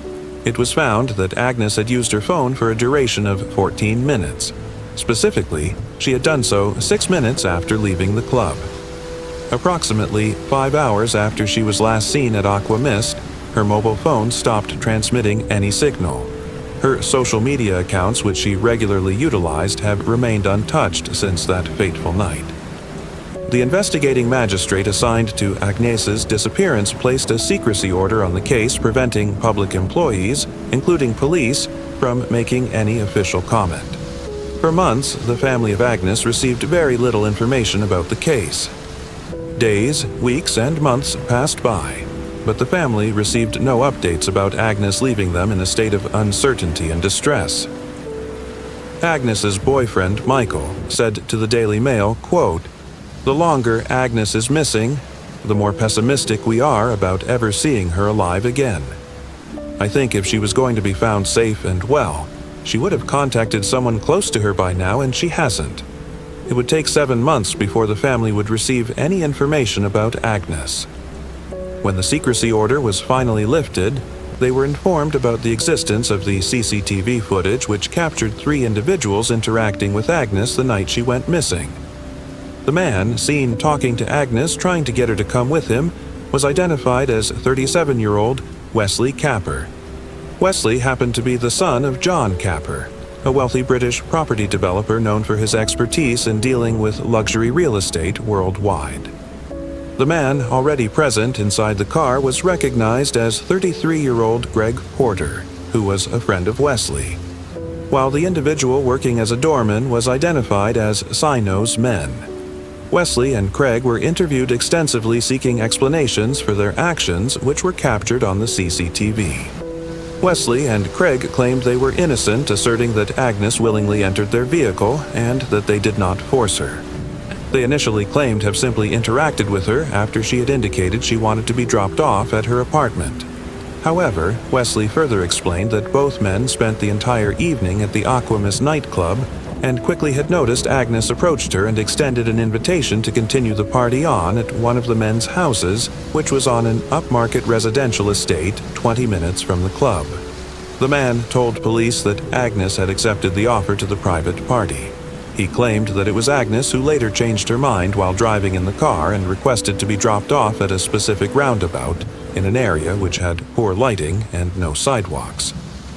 It was found that Agnes had used her phone for a duration of 14 minutes. Specifically, she had done so 6 minutes after leaving the club. Approximately 5 hours after she was last seen at Aqua Mist, her mobile phone stopped transmitting any signal. Her social media accounts, which she regularly utilized, have remained untouched since that fateful night. The investigating magistrate assigned to Agnes's disappearance placed a secrecy order on the case, preventing public employees, including police, from making any official comment. For months, the family of Agnes received very little information about the case. Days, weeks, and months passed by, but the family received no updates about Agnes leaving them in a state of uncertainty and distress. Agnes's boyfriend, Michael, said to the Daily Mail, quote, "The longer Agnes is missing, the more pessimistic we are about ever seeing her alive again. I think if she was going to be found safe and well, she would have contacted someone close to her by now, and she hasn't. It would take 7 months before the family would receive any information about Agnes." When the secrecy order was finally lifted, they were informed about the existence of the CCTV footage which captured 3 individuals interacting with Agnes the night she went missing. The man, seen talking to Agnes trying to get her to come with him, was identified as 37-year-old Wesley Capper. Wesley happened to be the son of John Capper, a wealthy British property developer known for his expertise in dealing with luxury real estate worldwide. The man already present inside the car was recognized as 33-year-old Greg Porter, who was a friend of Wesley, while the individual working as a doorman was identified as Sino's Men. Wesley and Craig were interviewed extensively, seeking explanations for their actions, which were captured on the CCTV. Wesley and Craig claimed they were innocent, asserting that Agnes willingly entered their vehicle and that they did not force her. They initially claimed to have simply interacted with her after she had indicated she wanted to be dropped off at her apartment. However, Wesley further explained that both men spent the entire evening at the Aqua Mist nightclub and quickly had noticed Agnes approached her and extended an invitation to continue the party on at one of the men's houses, which was on an upmarket residential estate 20 minutes from the club. The man told police that Agnes had accepted the offer to the private party. He claimed that it was Agnes who later changed her mind while driving in the car and requested to be dropped off at a specific roundabout in an area which had poor lighting and no sidewalks.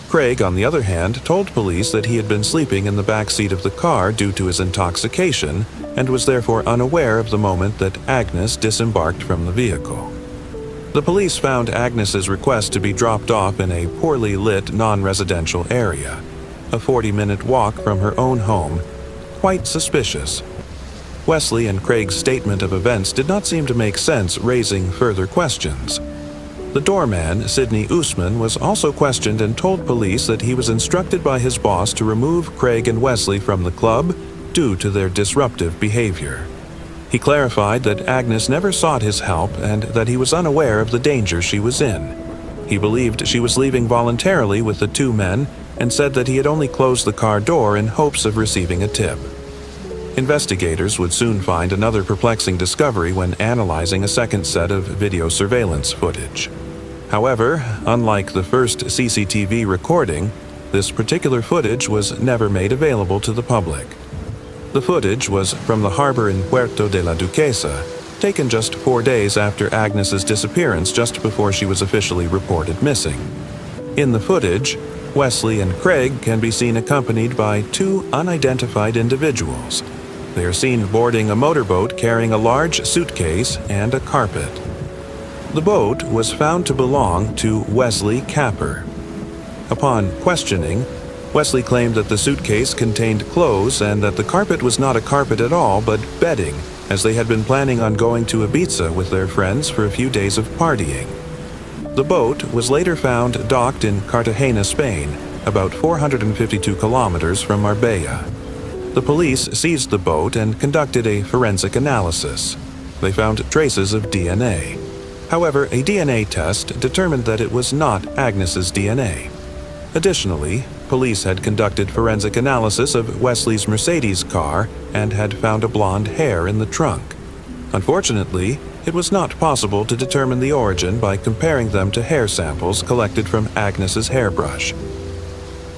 Craig, on the other hand, told police that he had been sleeping in the back seat of the car due to his intoxication and was therefore unaware of the moment that Agnes disembarked from the vehicle. The police found Agnes's request to be dropped off in a poorly lit non-residential area, a 40-minute walk from her own home, quite suspicious. Wesley and Craig's statement of events did not seem to make sense, raising further questions. The doorman, Sidney Usman, was also questioned and told police that he was instructed by his boss to remove Craig and Wesley from the club due to their disruptive behavior. He clarified that Agnes never sought his help and that he was unaware of the danger she was in. He believed she was leaving voluntarily with the 2 men and said that he had only closed the car door in hopes of receiving a tip. Investigators would soon find another perplexing discovery when analyzing a second set of video surveillance footage. However, unlike the first CCTV recording, this particular footage was never made available to the public. The footage was from the harbor in Puerto de la Duquesa, taken just 4 days after Agnes's disappearance, just before she was officially reported missing. In the footage, Wesley and Craig can be seen accompanied by 2 unidentified individuals. They are seen boarding a motorboat carrying a large suitcase and a carpet. The boat was found to belong to Wesley Capper. Upon questioning, Wesley claimed that the suitcase contained clothes and that the carpet was not a carpet at all but bedding, as they had been planning on going to Ibiza with their friends for a few days of partying. The boat was later found docked in Cartagena, Spain, about 452 kilometers from Marbella. The police seized the boat and conducted a forensic analysis. They found traces of DNA. However, a DNA test determined that it was not Agnes's DNA. Additionally, police had conducted forensic analysis of Wesley's Mercedes car and had found a blonde hair in the trunk. Unfortunately, it was not possible to determine the origin by comparing them to hair samples collected from Agnes's hairbrush.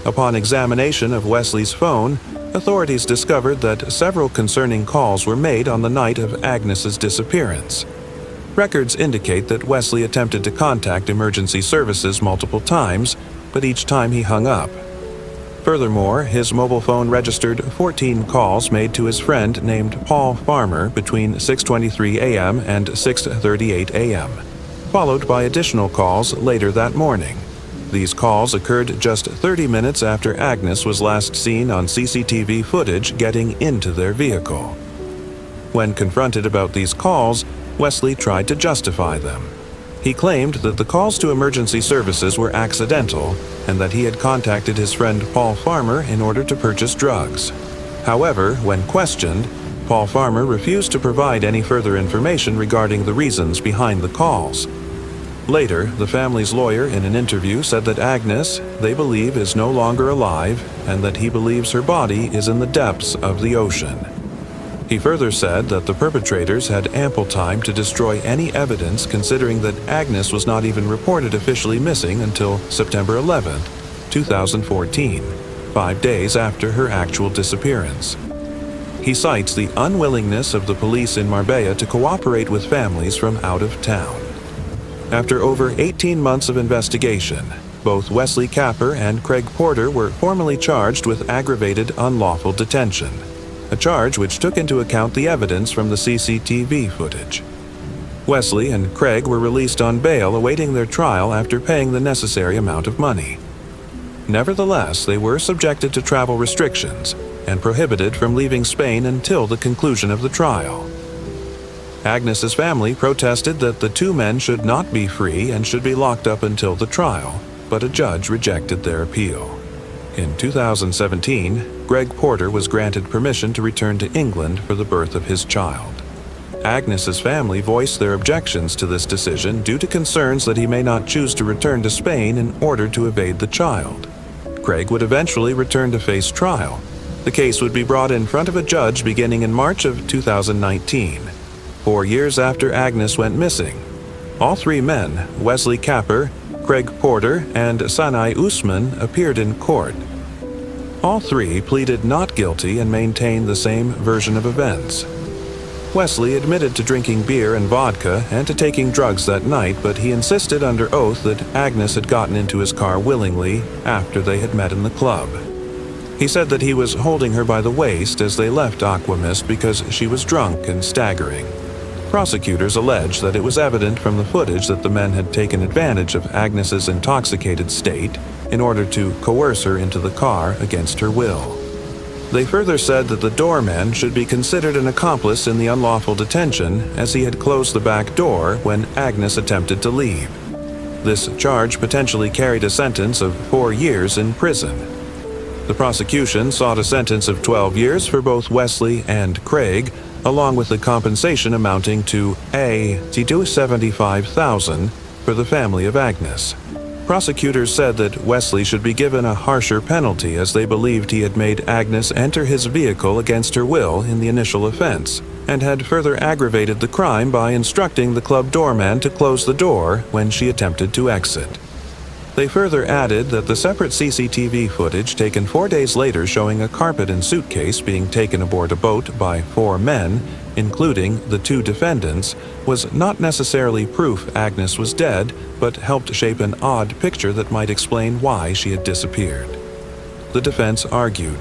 Upon examination of Wesley's phone, authorities discovered that several concerning calls were made on the night of Agnes's disappearance. Records indicate that Wesley attempted to contact emergency services multiple times, but each time he hung up. Furthermore, his mobile phone registered 14 calls made to his friend named Paul Farmer between 6:23 a.m. and 6:38 a.m., followed by additional calls later that morning. These calls occurred just 30 minutes after Agnes was last seen on CCTV footage getting into their vehicle. When confronted about these calls, Wesley tried to justify them. He claimed that the calls to emergency services were accidental and that he had contacted his friend Paul Farmer in order to purchase drugs. However, when questioned, Paul Farmer refused to provide any further information regarding the reasons behind the calls. Later, the family's lawyer in an interview said that Agnes, they believe, is no longer alive and that he believes her body is in the depths of the ocean. He further said that the perpetrators had ample time to destroy any evidence, considering that Agnes was not even reported officially missing until September 11, 2014, 5 days after her actual disappearance. He cites the unwillingness of the police in Marbella to cooperate with families from out of town. After over 18 months of investigation, both Wesley Capper and Craig Porter were formally charged with aggravated unlawful detention, a charge which took into account the evidence from the CCTV footage. Wesley and Craig were released on bail awaiting their trial after paying the necessary amount of money. Nevertheless, they were subjected to travel restrictions and prohibited from leaving Spain until the conclusion of the trial. Agnes's family protested that the 2 men should not be free and should be locked up until the trial, but a judge rejected their appeal. In 2017, Greg Porter was granted permission to return to England for the birth of his child. Agnes's family voiced their objections to this decision due to concerns that he may not choose to return to Spain in order to evade the child. Craig would eventually return to face trial. The case would be brought in front of a judge beginning in March of 2019, 4 years after Agnes went missing. All 3 men, Wesley Capper, Craig Porter, and Sanai Usman, appeared in court. All 3 pleaded not guilty and maintained the same version of events. Wesley admitted to drinking beer and vodka and to taking drugs that night, but he insisted under oath that Agnes had gotten into his car willingly after they had met in the club. He said that he was holding her by the waist as they left Aquamist because she was drunk and staggering. Prosecutors alleged that it was evident from the footage that the men had taken advantage of Agnes's intoxicated state in order to coerce her into the car against her will. They further said that the doorman should be considered an accomplice in the unlawful detention, as he had closed the back door when Agnes attempted to leave. This charge potentially carried a sentence of 4 years in prison. The prosecution sought a sentence of 12 years for both Wesley and Craig, along with the compensation amounting to $275,000 for the family of Agnes. Prosecutors said that Wesley should be given a harsher penalty as they believed he had made Agnes enter his vehicle against her will in the initial offense, and had further aggravated the crime by instructing the club doorman to close the door when she attempted to exit. They further added that the separate CCTV footage taken 4 days later showing a carpet and suitcase being taken aboard a boat by 4 men, including the 2 defendants, was not necessarily proof Agnes was dead, but helped shape an odd picture that might explain why she had disappeared. The defense argued,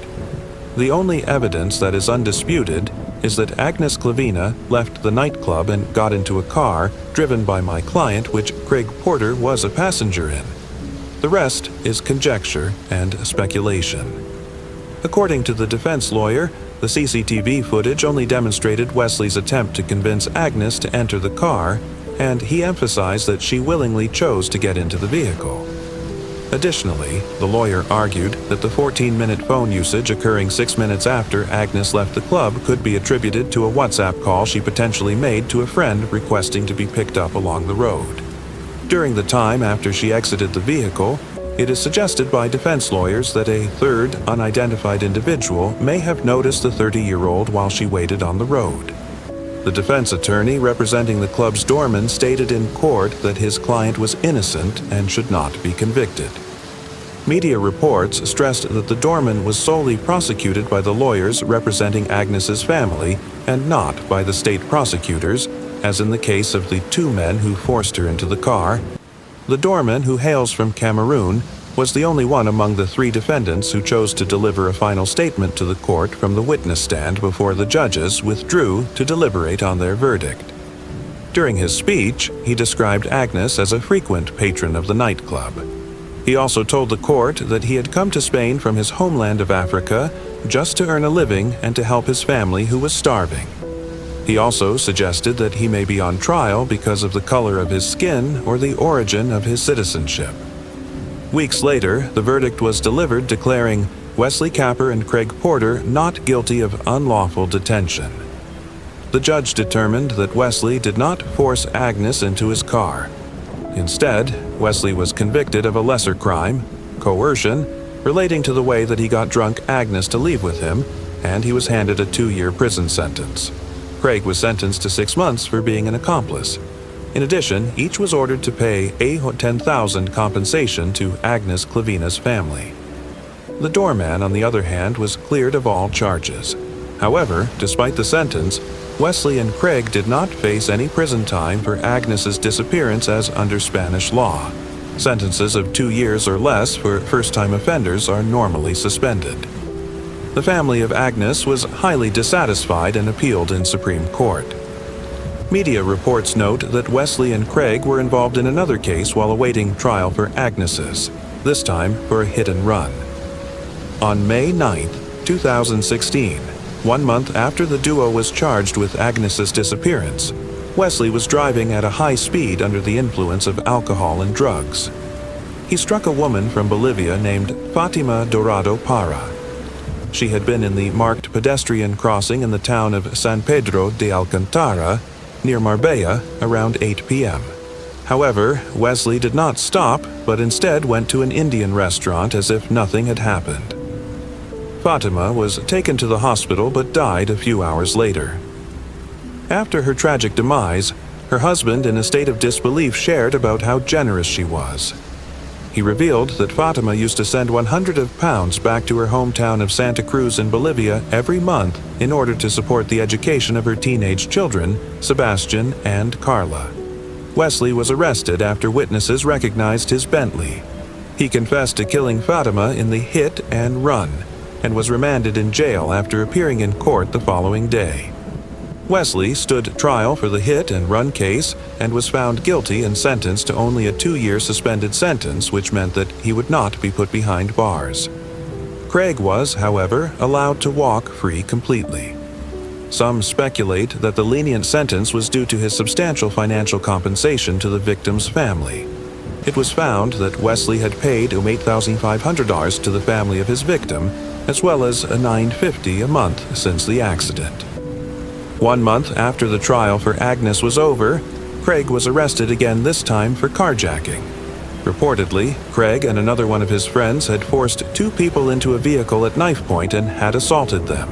"The only evidence that is undisputed is that Agnes Clavina left the nightclub and got into a car driven by my client, which Craig Porter was a passenger in. The rest is conjecture and speculation." According to the defense lawyer, the CCTV footage only demonstrated Wesley's attempt to convince Agnes to enter the car, and he emphasized that she willingly chose to get into the vehicle. Additionally, the lawyer argued that the 14-minute phone usage occurring 6 minutes after Agnes left the club could be attributed to a WhatsApp call she potentially made to a friend requesting to be picked up along the road. During the time after she exited the vehicle, it is suggested by defense lawyers that a third, unidentified individual may have noticed the 30-year-old while she waited on the road. The defense attorney representing the club's doorman stated in court that his client was innocent and should not be convicted. Media reports stressed that the doorman was solely prosecuted by the lawyers representing Agnes's family and not by the state prosecutors, as in the case of the 2 men who forced her into the car. The doorman, who hails from Cameroon, was the only one among the 3 defendants who chose to deliver a final statement to the court from the witness stand before the judges withdrew to deliberate on their verdict. During his speech, he described Agnes as a frequent patron of the nightclub. He also told the court that he had come to Spain from his homeland of Africa just to earn a living and to help his family who was starving. He also suggested that he may be on trial because of the color of his skin or the origin of his citizenship. Weeks later, the verdict was delivered declaring Wesley Capper and Craig Porter not guilty of unlawful detention. The judge determined that Wesley did not force Agnes into his car. Instead, Wesley was convicted of a lesser crime, coercion, relating to the way that he got drunk Agnes to leave with him, and he was handed a 2-year prison sentence. Craig was sentenced to 6 months for being an accomplice. In addition, each was ordered to pay $10,000 compensation to Agnes Clavina's family. The doorman, on the other hand, was cleared of all charges. However, despite the sentence, Wesley and Craig did not face any prison time for Agnes's disappearance as under Spanish law. Sentences of 2 years or less for first-time offenders are normally suspended. The family of Agnes was highly dissatisfied and appealed in Supreme Court. Media reports note that Wesley and Craig were involved in another case while awaiting trial for Agnes's, this time for a hit and run. On May 9, 2016, 1 month after the duo was charged with Agnes's disappearance, Wesley was driving at a high speed under the influence of alcohol and drugs. He struck a woman from Bolivia named Fatima Dorado Parra. She had been in the marked pedestrian crossing in the town of San Pedro de Alcantara, near Marbella, around 8 p.m. However, Wesley did not stop, but instead went to an Indian restaurant as if nothing had happened. Fatima was taken to the hospital but died a few hours later. After her tragic demise, her husband, in a state of disbelief, shared about how generous she was. He revealed that Fatima used to send £100 back to her hometown of Santa Cruz in Bolivia every month in order to support the education of her teenage children, Sebastian and Carla. Wesley was arrested after witnesses recognized his Bentley. He confessed to killing Fatima in the hit and run, and was remanded in jail after appearing in court the following day. Wesley stood trial for the hit and run case and was found guilty and sentenced to only a 2-year suspended sentence, which meant that he would not be put behind bars. Craig was, however, allowed to walk free completely. Some speculate that the lenient sentence was due to his substantial financial compensation to the victim's family. It was found that Wesley had paid $8,500 to the family of his victim, as well as $950 a month since the accident. 1 month after the trial for Agnes was over, Craig was arrested again, this time for carjacking. Reportedly, Craig and another one of his friends had forced two people into a vehicle at knife point and had assaulted them.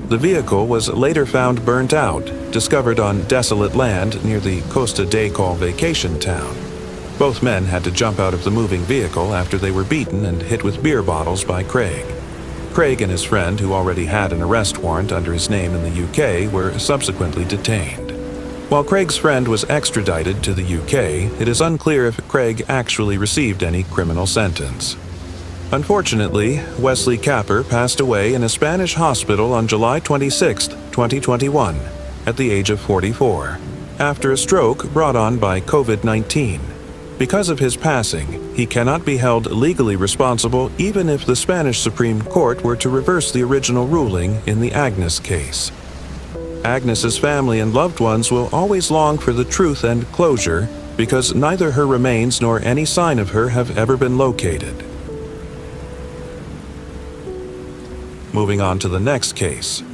The vehicle was later found burnt out, discovered on desolate land near the Costa del Sol vacation town. Both men had to jump out of the moving vehicle after they were beaten and hit with beer bottles by Craig. Craig and his friend, who already had an arrest warrant under his name in the UK, were subsequently detained. While Craig's friend was extradited to the UK, it is unclear if Craig actually received any criminal sentence. Unfortunately, Wesley Capper passed away in a Spanish hospital on July 26, 2021, at the age of 44, after a stroke brought on by COVID-19. Because of his passing, he cannot be held legally responsible even if the Spanish Supreme Court were to reverse the original ruling in the Agnes case. Agnes's family and loved ones will always long for the truth and closure because neither her remains nor any sign of her have ever been located. Moving on to the next case.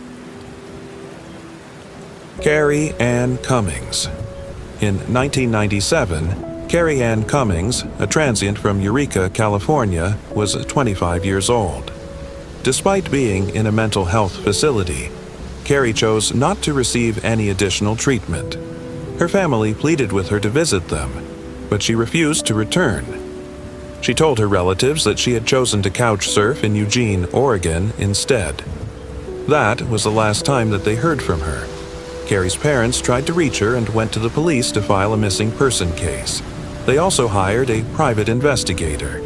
Carrie Ann Cummings. In 1997, Carrie Ann Cummings, a transient from Eureka, California, was 25 years old. Despite being in a mental health facility, Carrie chose not to receive any additional treatment. Her family pleaded with her to visit them, but she refused to return. She told her relatives that she had chosen to couch surf in Eugene, Oregon, instead. That was the last time that they heard from her. Carrie's parents tried to reach her and went to the police to file a missing person case. They also hired a private investigator.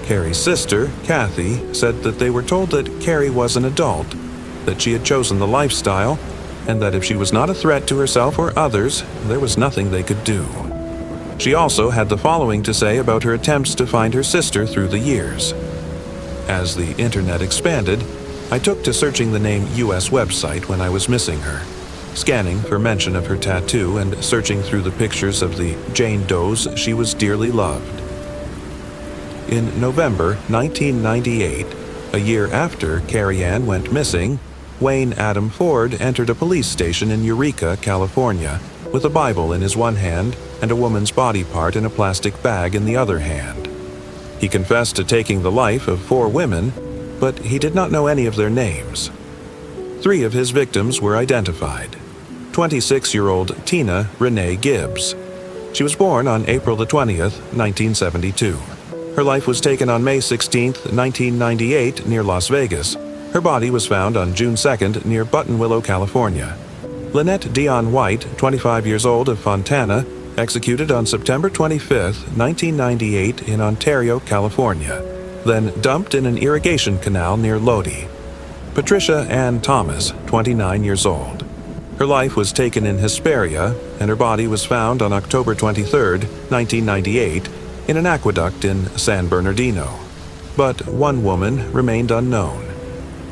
Carrie's sister, Kathy, said that they were told that Carrie was an adult, that she had chosen the lifestyle, and that if she was not a threat to herself or others, there was nothing they could do. She also had the following to say about her attempts to find her sister through the years. As the internet expanded, I took to searching the name US website when I was missing her, scanning for mention of her tattoo and searching through the pictures of the Jane Does she was dearly loved. In November 1998, a year after Carrie Ann went missing, Wayne Adam Ford entered a police station in Eureka, California, with a Bible in his one hand and a woman's body part in a plastic bag in the other hand. He confessed to taking the life of 4 women, but he did not know any of their names. 3 of his victims were identified. 26-year-old Tina Renee Gibbs. She was born on April the 20th, 1972. Her life was taken on May 16, 1998, near Las Vegas. Her body was found on June 2nd near Buttonwillow, California. Lynette Dion White, 25 years old, of Fontana, executed on September 25, 1998 in Ontario, California, then dumped in an irrigation canal near Lodi. Patricia Ann Thomas, 29 years old. Her life was taken in Hesperia, and her body was found on October 23, 1998, in an aqueduct in San Bernardino. But one woman remained unknown.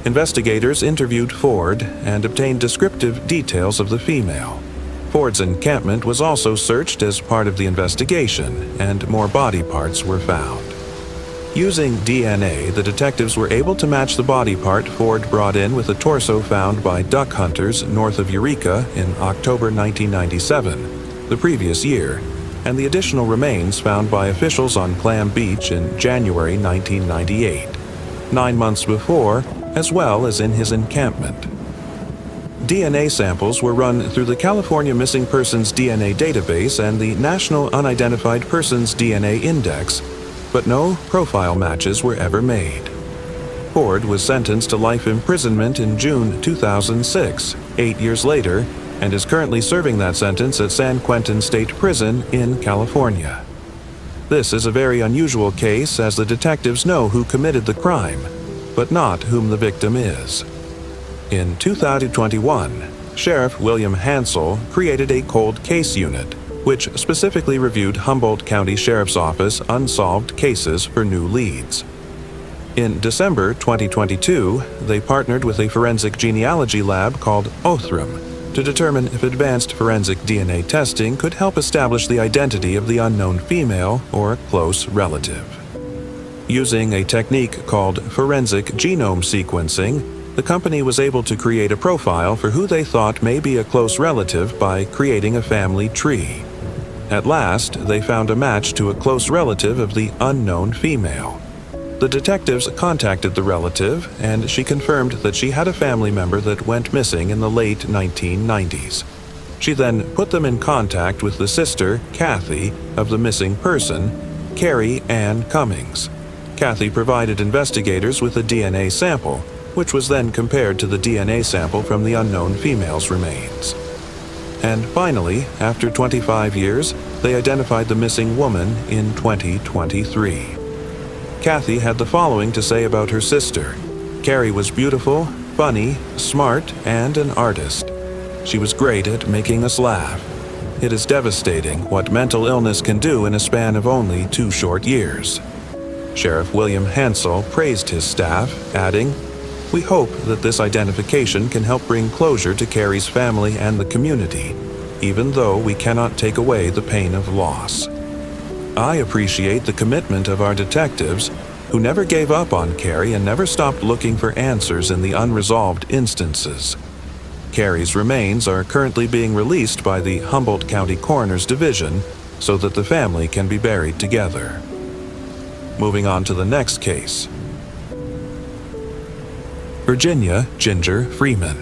Investigators interviewed Ford and obtained descriptive details of the female. Ford's encampment was also searched as part of the investigation, and more body parts were found. Using DNA, the detectives were able to match the body part Ford brought in with a torso found by duck hunters north of Eureka in October 1997, the previous year, and the additional remains found by officials on Clam Beach in January 1998, 9 months before, as well as in his encampment. DNA samples were run through the California Missing Persons DNA Database and the National Unidentified Persons DNA Index, but no profile matches were ever made. Ford was sentenced to life imprisonment in June 2006, 8 years later, and is currently serving that sentence at San Quentin State Prison in California. This is a very unusual case as the detectives know who committed the crime, but not whom the victim is. In 2021, Sheriff William Hansel created a cold case unit, which specifically reviewed Humboldt County Sheriff's Office unsolved cases for new leads. In December 2022, they partnered with a forensic genealogy lab called Othram to determine if advanced forensic DNA testing could help establish the identity of the unknown female or a close relative. Using a technique called forensic genome sequencing, the company was able to create a profile for who they thought may be a close relative by creating a family tree. At last, they found a match to a close relative of the unknown female. The detectives contacted the relative, and she confirmed that she had a family member that went missing in the late 1990s. She then put them in contact with the sister, Kathy, of the missing person, Carrie Ann Cummings. Kathy provided investigators with a DNA sample, which was then compared to the DNA sample from the unknown female's remains. And finally, after 25 years, they identified the missing woman in 2023. Kathy had the following to say about her sister. Carrie was beautiful, funny, smart, and an artist. She was great at making us laugh. It is devastating what mental illness can do in a span of only 2 short years. Sheriff William Hansel praised his staff, adding, "We hope that this identification can help bring closure to Carrie's family and the community, even though we cannot take away the pain of loss. I appreciate the commitment of our detectives, who never gave up on Carrie and never stopped looking for answers in the unresolved instances. Carrie's remains are currently being released by the Humboldt County Coroner's Division so that the family can be buried together." Moving on to the next case. Virginia Ginger Freeman.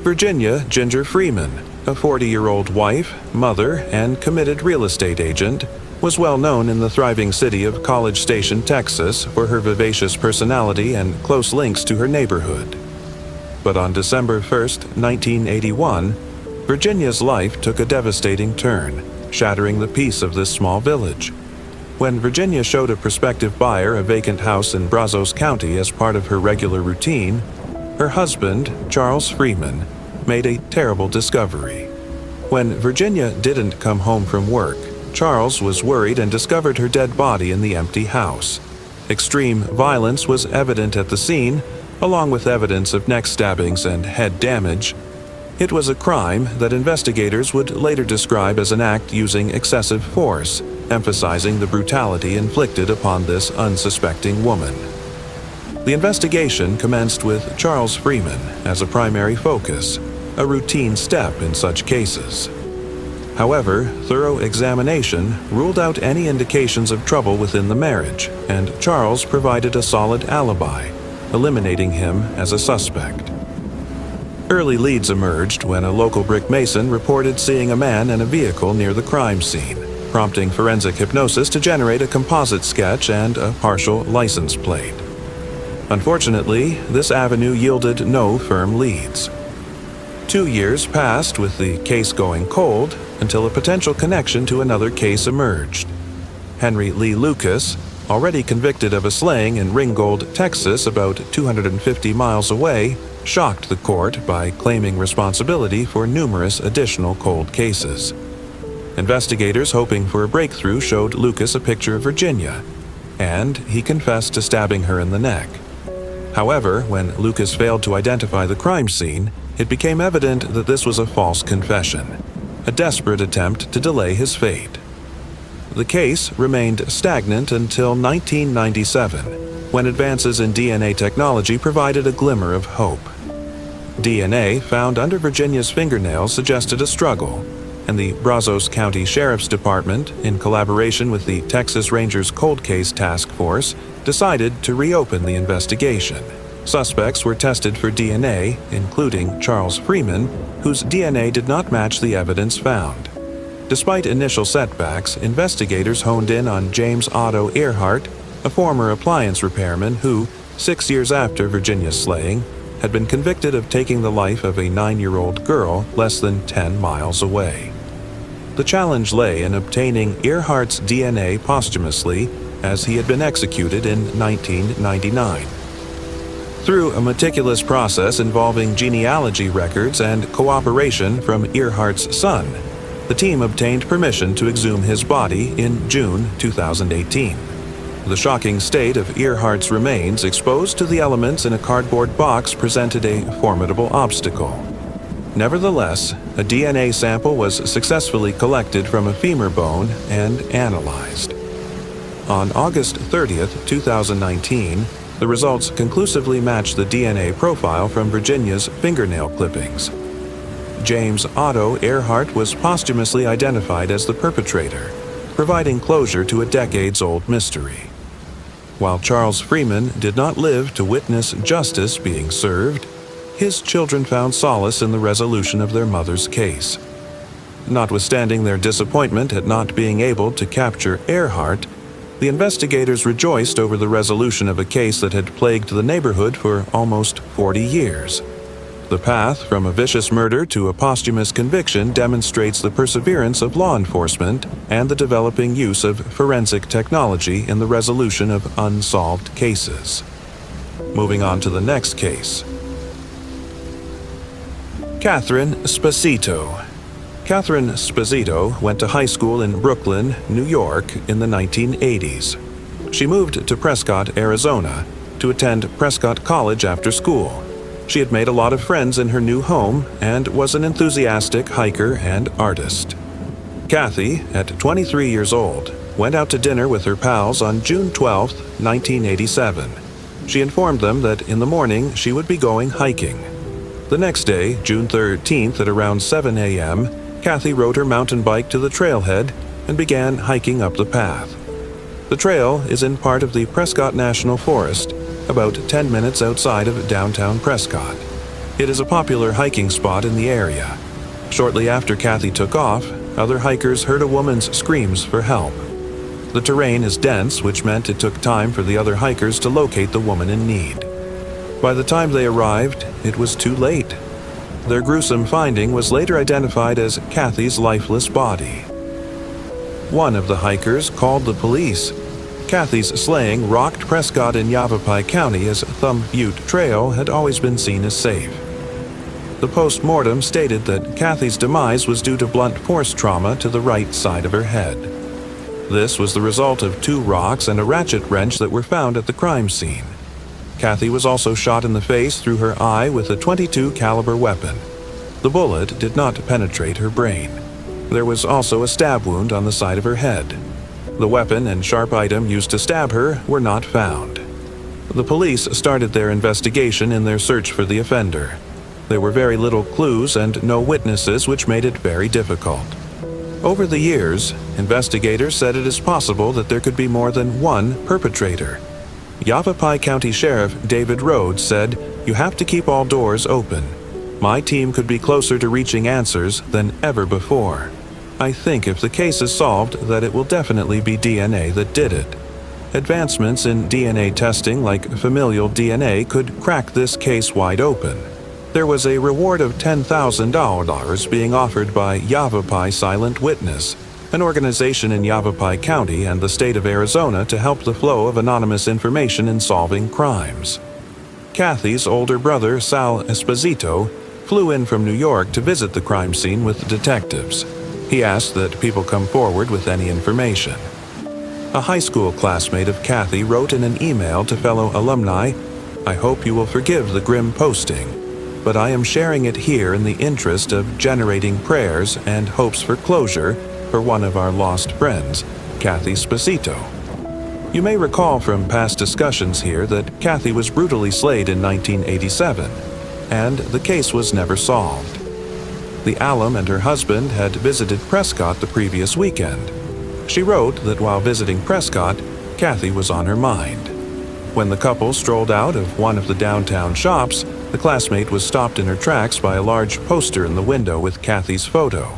Virginia Ginger Freeman, a 40-year-old wife, mother, and committed real estate agent, was well known in the thriving city of College Station, Texas, for her vivacious personality and close links to her neighborhood. But on December 1st, 1981, Virginia's life took a devastating turn, shattering the peace of this small village. When Virginia showed a prospective buyer a vacant house in Brazos County as part of her regular routine, her husband, Charles Freeman, made a terrible discovery. When Virginia didn't come home from work, Charles was worried and discovered her dead body in the empty house. Extreme violence was evident at the scene, along with evidence of neck stabbings and head damage. It was a crime that investigators would later describe as an act using excessive force, emphasizing the brutality inflicted upon this unsuspecting woman. The investigation commenced with Charles Freeman as a primary focus, a routine step in such cases. However, thorough examination ruled out any indications of trouble within the marriage, and Charles provided a solid alibi, eliminating him as a suspect. Early leads emerged when a local brick mason reported seeing a man in a vehicle near the crime scene, prompting forensic hypnosis to generate a composite sketch and a partial license plate. Unfortunately, this avenue yielded no firm leads. 2 years passed with the case going cold until a potential connection to another case emerged. Henry Lee Lucas, already convicted of a slaying in Ringgold, Texas, about 250 miles away, shocked the court by claiming responsibility for numerous additional cold cases. Investigators hoping for a breakthrough showed Lucas a picture of Virginia, and he confessed to stabbing her in the neck. However, when Lucas failed to identify the crime scene, it became evident that this was a false confession, a desperate attempt to delay his fate. The case remained stagnant until 1997, when advances in DNA technology provided a glimmer of hope. DNA found under Virginia's fingernails suggested a struggle, and the Brazos County Sheriff's Department, in collaboration with the Texas Rangers Cold Case Task Force, decided to reopen the investigation. Suspects were tested for DNA, including Charles Freeman, whose DNA did not match the evidence found. Despite initial setbacks, investigators honed in on James Otto Earhart, a former appliance repairman who, 6 years after Virginia's slaying, had been convicted of taking the life of a 9-year-old girl less than 10 miles away. The challenge lay in obtaining Earhart's DNA posthumously, as he had been executed in 1999. Through a meticulous process involving genealogy records and cooperation from Earhart's son, the team obtained permission to exhume his body in June 2018. The shocking state of Earhart's remains exposed to the elements in a cardboard box presented a formidable obstacle. Nevertheless, a DNA sample was successfully collected from a femur bone and analyzed. On August 30th, 2019, the results conclusively matched the DNA profile from Virginia's fingernail clippings. James Otto Earhart was posthumously identified as the perpetrator, providing closure to a decades-old mystery. While Charles Freeman did not live to witness justice being served, his children found solace in the resolution of their mother's case. Notwithstanding their disappointment at not being able to capture Earhart, the investigators rejoiced over the resolution of a case that had plagued the neighborhood for almost 40 years. The path from a vicious murder to a posthumous conviction demonstrates the perseverance of law enforcement and the developing use of forensic technology in the resolution of unsolved cases. Moving on to the next case. Catherine Sposito. Catherine Sposito went to high school in Brooklyn, New York in the 1980s. She moved to Prescott, Arizona, to attend Prescott College after school. She had made a lot of friends in her new home and was an enthusiastic hiker and artist. Kathy, at 23 years old, went out to dinner with her pals on June 12, 1987. She informed them that in the morning she would be going hiking. The next day, June 13th at around 7 a.m., Kathy rode her mountain bike to the trailhead and began hiking up the path. The trail is in part of the Prescott National Forest, about 10 minutes outside of downtown Prescott. It is a popular hiking spot in the area. Shortly after Kathy took off, other hikers heard a woman's screams for help. The terrain is dense, which meant it took time for the other hikers to locate the woman in need. By the time they arrived, it was too late. Their gruesome finding was later identified as Kathy's lifeless body. One of the hikers called the police. Kathy's slaying rocked Prescott in Yavapai County as Thumb Butte Trail had always been seen as safe. The post-mortem stated that Kathy's demise was due to blunt force trauma to the right side of her head. This was the result of 2 rocks and a ratchet wrench that were found at the crime scene. Kathy was also shot in the face through her eye with a .22 caliber weapon. The bullet did not penetrate her brain. There was also a stab wound on the side of her head. The weapon and sharp item used to stab her were not found. The police started their investigation in their search for the offender. There were very little clues and no witnesses, which made it very difficult. Over the years, investigators said it is possible that there could be more than one perpetrator. Yavapai County Sheriff David Rhodes said, "You have to keep all doors open. My team could be closer to reaching answers than ever before. I think if the case is solved, that it will definitely be DNA that did it. Advancements in DNA testing like familial DNA could crack this case wide open." There was a reward of $10,000 being offered by Yavapai Silent Witness, an organization in Yavapai County and the state of Arizona to help the flow of anonymous information in solving crimes. Kathy's older brother, Sal Esposito, flew in from New York to visit the crime scene with detectives. He asked that people come forward with any information. A high school classmate of Kathy wrote in an email to fellow alumni, "I hope you will forgive the grim posting, but I am sharing it here in the interest of generating prayers and hopes for closure for one of our lost friends, Kathy Sposito." You may recall from past discussions here that Kathy was brutally slayed in 1987, and the case was never solved. The alum and her husband had visited Prescott the previous weekend. She wrote that while visiting Prescott, Kathy was on her mind. When the couple strolled out of one of the downtown shops, the classmate was stopped in her tracks by a large poster in the window with Kathy's photo.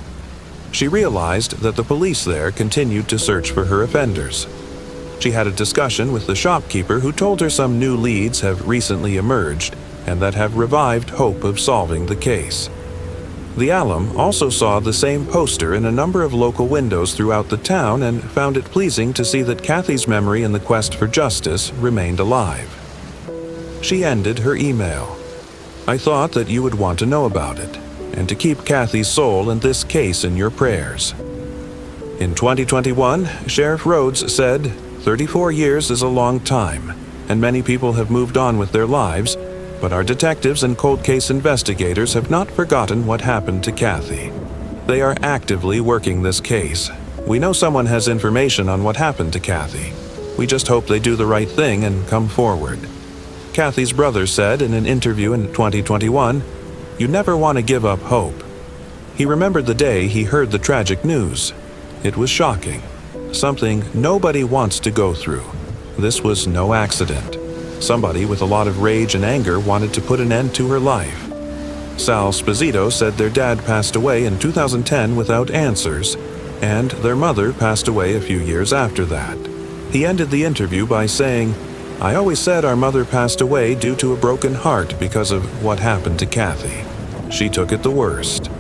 She realized that the police there continued to search for her offenders. She had a discussion with the shopkeeper, who told her some new leads have recently emerged and that have revived hope of solving the case. The alum also saw the same poster in a number of local windows throughout the town and found it pleasing to see that Kathy's memory in the quest for justice remained alive. She ended her email. "I thought that you would want to know about it, and to keep Kathy's soul and this case in your prayers." In 2021, Sheriff Rhodes said, 34 years is a long time, and many people have moved on with their lives, but our detectives and cold case investigators have not forgotten what happened to Kathy. They are actively working this case. We know someone has information on what happened to Kathy. We just hope they do the right thing and come forward. Kathy's brother said in an interview in 2021, "You never want to give up hope. He remembered the day he heard the tragic news. It was shocking. Something nobody wants to go through. This was no accident. Somebody with a lot of rage and anger wanted to put an end to her life. Sal Sposito said their dad passed away in 2010 without answers, and their mother passed away a few years after that. He ended the interview by saying, "I always said our mother passed away due to a broken heart because of what happened to Kathy. She took it the worst."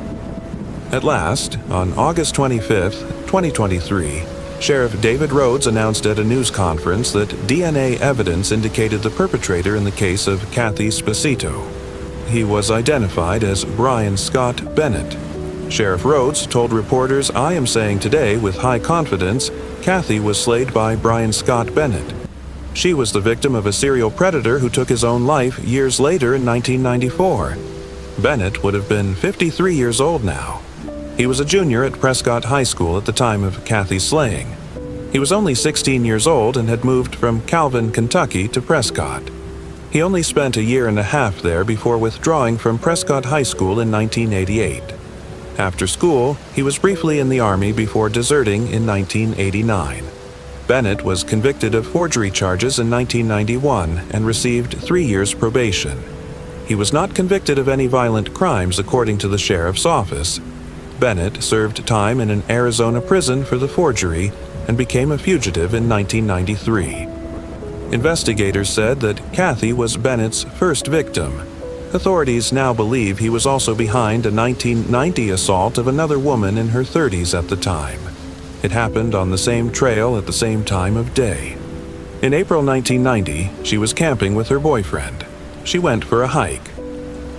At last, on August 25, 2023, Sheriff David Rhodes announced at a news conference that DNA evidence indicated the perpetrator in the case of Kathy Sposito. He was identified as Brian Scott Bennett. Sheriff Rhodes told reporters, "I am saying today with high confidence, Kathy was slayed by Brian Scott Bennett. She was the victim of a serial predator who took his own life years later in 1994. Bennett would have been 53 years old now. He was a junior at Prescott High School at the time of Kathy's slaying. He was only 16 years old and had moved from Calvin, Kentucky to Prescott. He only spent a year and a half there before withdrawing from Prescott High School in 1988. After school, he was briefly in the Army before deserting in 1989. Bennett was convicted of forgery charges in 1991 and received 3 years probation. He was not convicted of any violent crimes according to the sheriff's office. Bennett served time in an Arizona prison for the forgery and became a fugitive in 1993. Investigators said that Kathy was Bennett's first victim. Authorities now believe he was also behind a 1990 assault of another woman in her 30s at the time. It happened on the same trail at the same time of day. In April 1990, she was camping with her boyfriend. She went for a hike.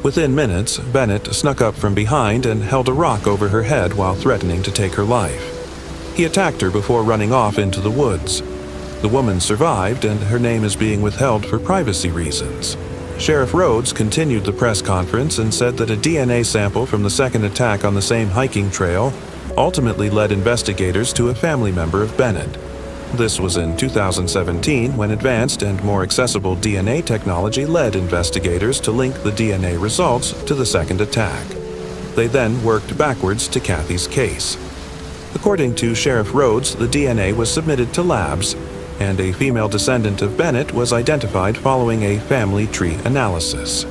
Within minutes, Bennett snuck up from behind and held a rock over her head while threatening to take her life. He attacked her before running off into the woods. The woman survived, and her name is being withheld for privacy reasons. Sheriff Rhodes continued the press conference and said that a DNA sample from the second attack on the same hiking trail ultimately led investigators to a family member of Bennett. This was in 2017 when advanced and more accessible DNA technology led investigators to link the DNA results to the second attack. They then worked backwards to Kathy's case. According to Sheriff Rhodes, the DNA was submitted to labs, and a female descendant of Bennett was identified following a family tree analysis.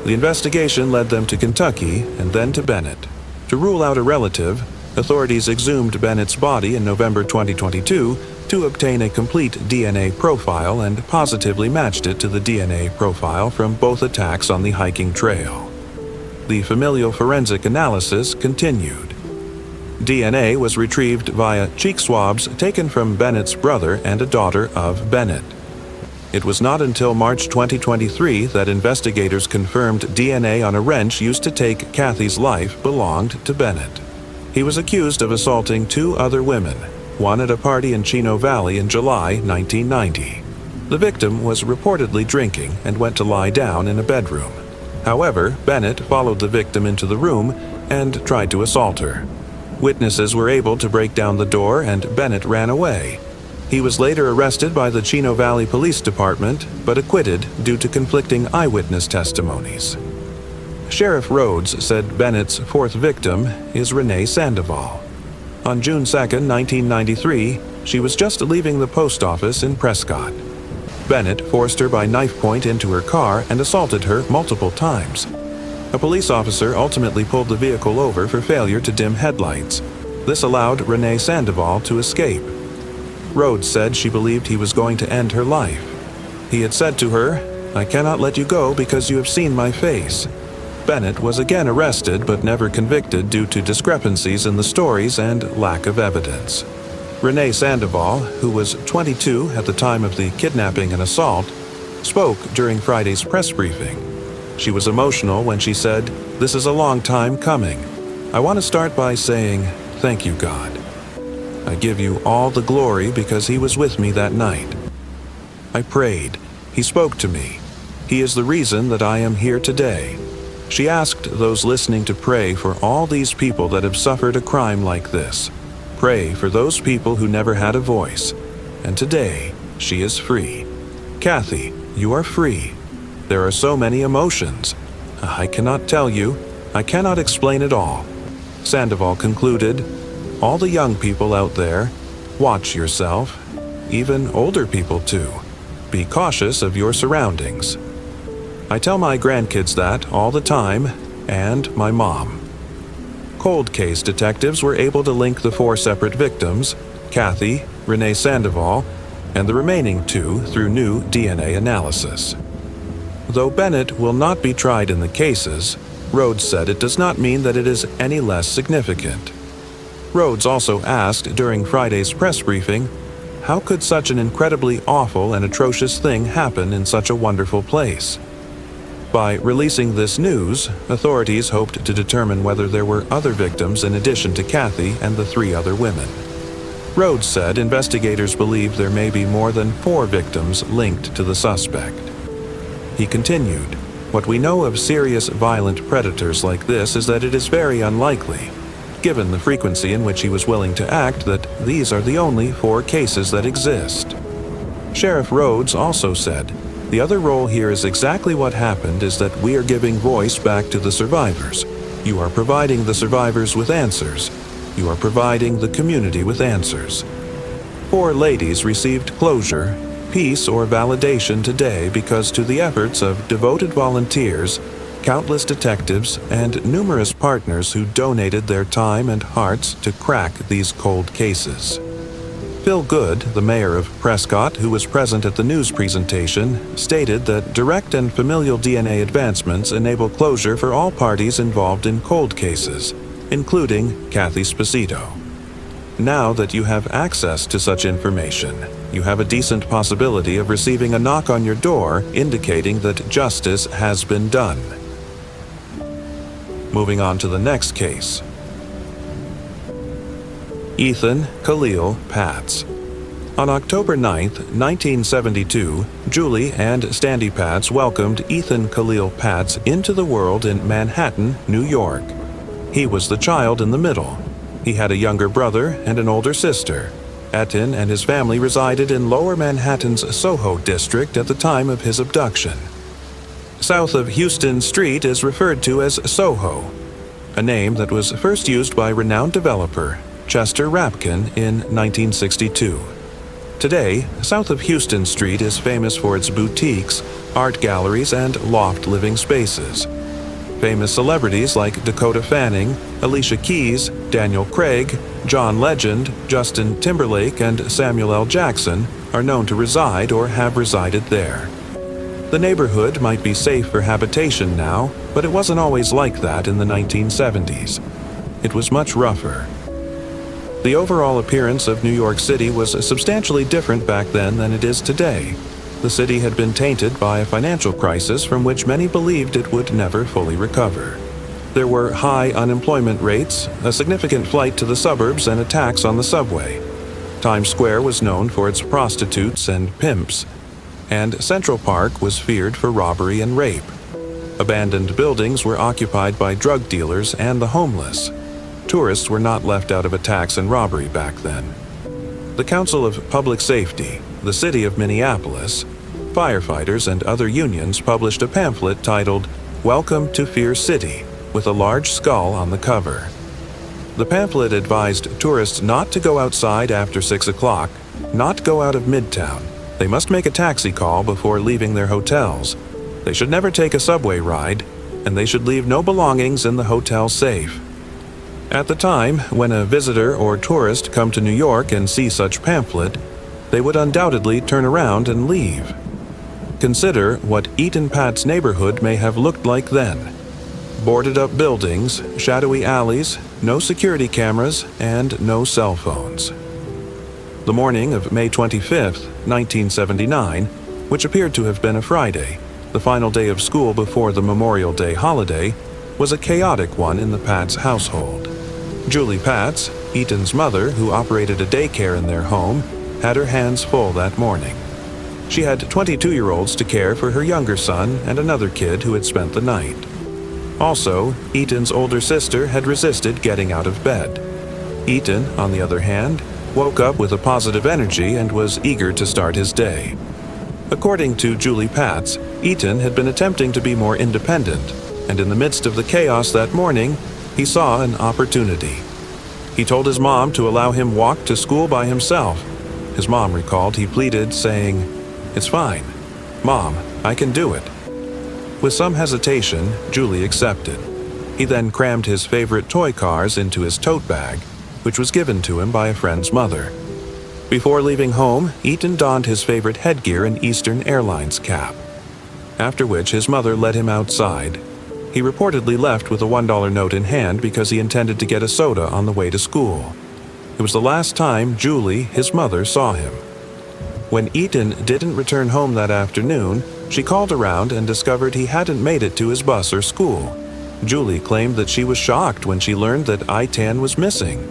The investigation led them to Kentucky and then to Bennett. To rule out a relative, authorities exhumed Bennett's body in November 2022 to obtain a complete DNA profile and positively matched it to the DNA profile from both attacks on the hiking trail. The familial forensic analysis continued. DNA was retrieved via cheek swabs taken from Bennett's brother and a daughter of Bennett. It was not until March 2023 that investigators confirmed DNA on a wrench used to take Kathy's life belonged to Bennett. He was accused of assaulting 2 other women, one at a party in Chino Valley in July 1990. The victim was reportedly drinking and went to lie down in a bedroom. However, Bennett followed the victim into the room and tried to assault her. Witnesses were able to break down the door and Bennett ran away. He was later arrested by the Chino Valley Police Department, but acquitted due to conflicting eyewitness testimonies. Sheriff Rhodes said Bennett's 4th victim is Renee Sandoval. On June 2, 1993, she was just leaving the post office in Prescott. Bennett forced her by knife point into her car and assaulted her multiple times. A police officer ultimately pulled the vehicle over for failure to dim headlights. This allowed Renee Sandoval to escape. Rhodes said she believed he was going to end her life. He had said to her, "I cannot let you go because you have seen my face." Bennett was again arrested but never convicted due to discrepancies in the stories and lack of evidence. Renee Sandoval, who was 22 at the time of the kidnapping and assault, spoke during Friday's press briefing. She was emotional when she said, "This is a long time coming. I want to start by saying, thank you, God. I give you all the glory because He was with me that night. I prayed. He spoke to me. He is the reason that I am here today." She asked those listening to pray for all these people that have suffered a crime like this. Pray for those people who never had a voice. And today, she is free. Kathy, you are free. There are so many emotions. I cannot tell you. I cannot explain it all. Sandoval concluded, "All the young people out there, watch yourself. Even older people too. Be cautious of your surroundings." I tell my grandkids that all the time, and my mom. Cold case detectives were able to link the 4 separate victims, Kathy, Renee Sandoval, and the remaining 2 through new DNA analysis. Though Bennett will not be tried in the cases, Rhodes said it does not mean that it is any less significant. Rhodes also asked during Friday's press briefing, how could such an incredibly awful and atrocious thing happen in such a wonderful place? By releasing this news, authorities hoped to determine whether there were other victims in addition to Kathy and the 3 other women. Rhodes said investigators believe there may be more than 4 victims linked to the suspect. He continued, "What we know of serious violent predators like this is that it is very unlikely, given the frequency in which he was willing to act, that these are the only 4 cases that exist." Sheriff Rhodes also said, "The other role here is exactly what happened is that we are giving voice back to the survivors. You are providing the survivors with answers. You are providing the community with answers." 4 ladies received closure, peace, or validation today because to the efforts of devoted volunteers, countless detectives, and numerous partners who donated their time and hearts to crack these cold cases. Phil Good, the mayor of Prescott, who was present at the news presentation, stated that direct and familial DNA advancements enable closure for all parties involved in cold cases, including Kathy Sposito. Now that you have access to such information, you have a decent possibility of receiving a knock on your door indicating that justice has been done. Moving on to the next case. Ethan Khalil Patz. On October 9, 1972, Julie and Standy Patz welcomed Ethan Khalil Patz into the world in Manhattan, New York. He was the child in the middle. He had a younger brother and an older sister. Ethan and his family resided in Lower Manhattan's Soho district at the time of his abduction. South of Houston Street is referred to as Soho, a name that was first used by renowned developer Chester Rapkin in 1962. Today, south of Houston Street is famous for its boutiques, art galleries, and loft living spaces. Famous celebrities like Dakota Fanning, Alicia Keys, Daniel Craig, John Legend, Justin Timberlake, and Samuel L. Jackson are known to reside or have resided there. The neighborhood might be safe for habitation now, but it wasn't always like that in the 1970s. It was much rougher. The overall appearance of New York City was substantially different back then than it is today. The city had been tainted by a financial crisis from which many believed it would never fully recover. There were high unemployment rates, a significant flight to the suburbs, and attacks on the subway. Times Square was known for its prostitutes and pimps, and Central Park was feared for robbery and rape. Abandoned buildings were occupied by drug dealers and the homeless. Tourists were not left out of attacks and robbery back then. The Council of Public Safety, the city of Minneapolis, firefighters, and other unions published a pamphlet titled "Welcome to Fear City," with a large skull on the cover. The pamphlet advised tourists not to go outside after 6 o'clock, not go out of Midtown. They must make a taxi call before leaving their hotels. They should never take a subway ride, and they should leave no belongings in the hotel safe. At the time, when a visitor or tourist come to New York and see such pamphlet, they would undoubtedly turn around and leave. Consider what Eaton Pat's neighborhood may have looked like then. Boarded up buildings, shadowy alleys, no security cameras, and no cell phones. The morning of May 25, 1979, which appeared to have been a Friday, the final day of school before the Memorial Day holiday, was a chaotic one in the Patz household. Julie Patz, Eaton's mother, who operated a daycare in their home, had her hands full that morning. She had 22-year-olds to care for her younger son and another kid who had spent the night. Also, Eaton's older sister had resisted getting out of bed. Eaton, on the other hand, woke up with a positive energy and was eager to start his day. According to Julie Patz, Eaton had been attempting to be more independent, and in the midst of the chaos that morning, He saw an opportunity. He told his mom to allow him walk to school by himself. His mom recalled he pleaded, saying, "It's fine. Mom, I can do it." With some hesitation, Julie accepted. He then crammed his favorite toy cars into his tote bag, which was given to him by a friend's mother. Before leaving home, Eaton donned his favorite headgear, an Eastern Airlines cap. After which his mother led him outside. He reportedly left with a $1 note in hand because he intended to get a soda on the way to school. It was the last time Julie, his mother, saw him. When Eaton didn't return home that afternoon, she called around and discovered he hadn't made it to his bus or school. Julie claimed that she was shocked when she learned that Eitan was missing.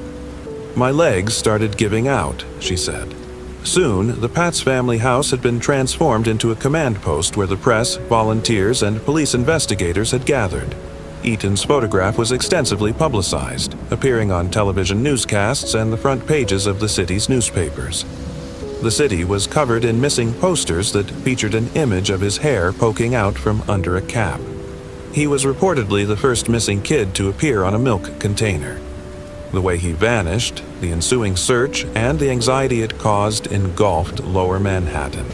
"My legs started giving out," she said. Soon, the Patz family house had been transformed into a command post where the press, volunteers, and police investigators had gathered. Eaton's photograph was extensively publicized, appearing on television newscasts and the front pages of the city's newspapers. The city was covered in missing posters that featured an image of his hair poking out from under a cap. He was reportedly the first missing kid to appear on a milk container. The way he vanished, the ensuing search, and the anxiety it caused engulfed Lower Manhattan.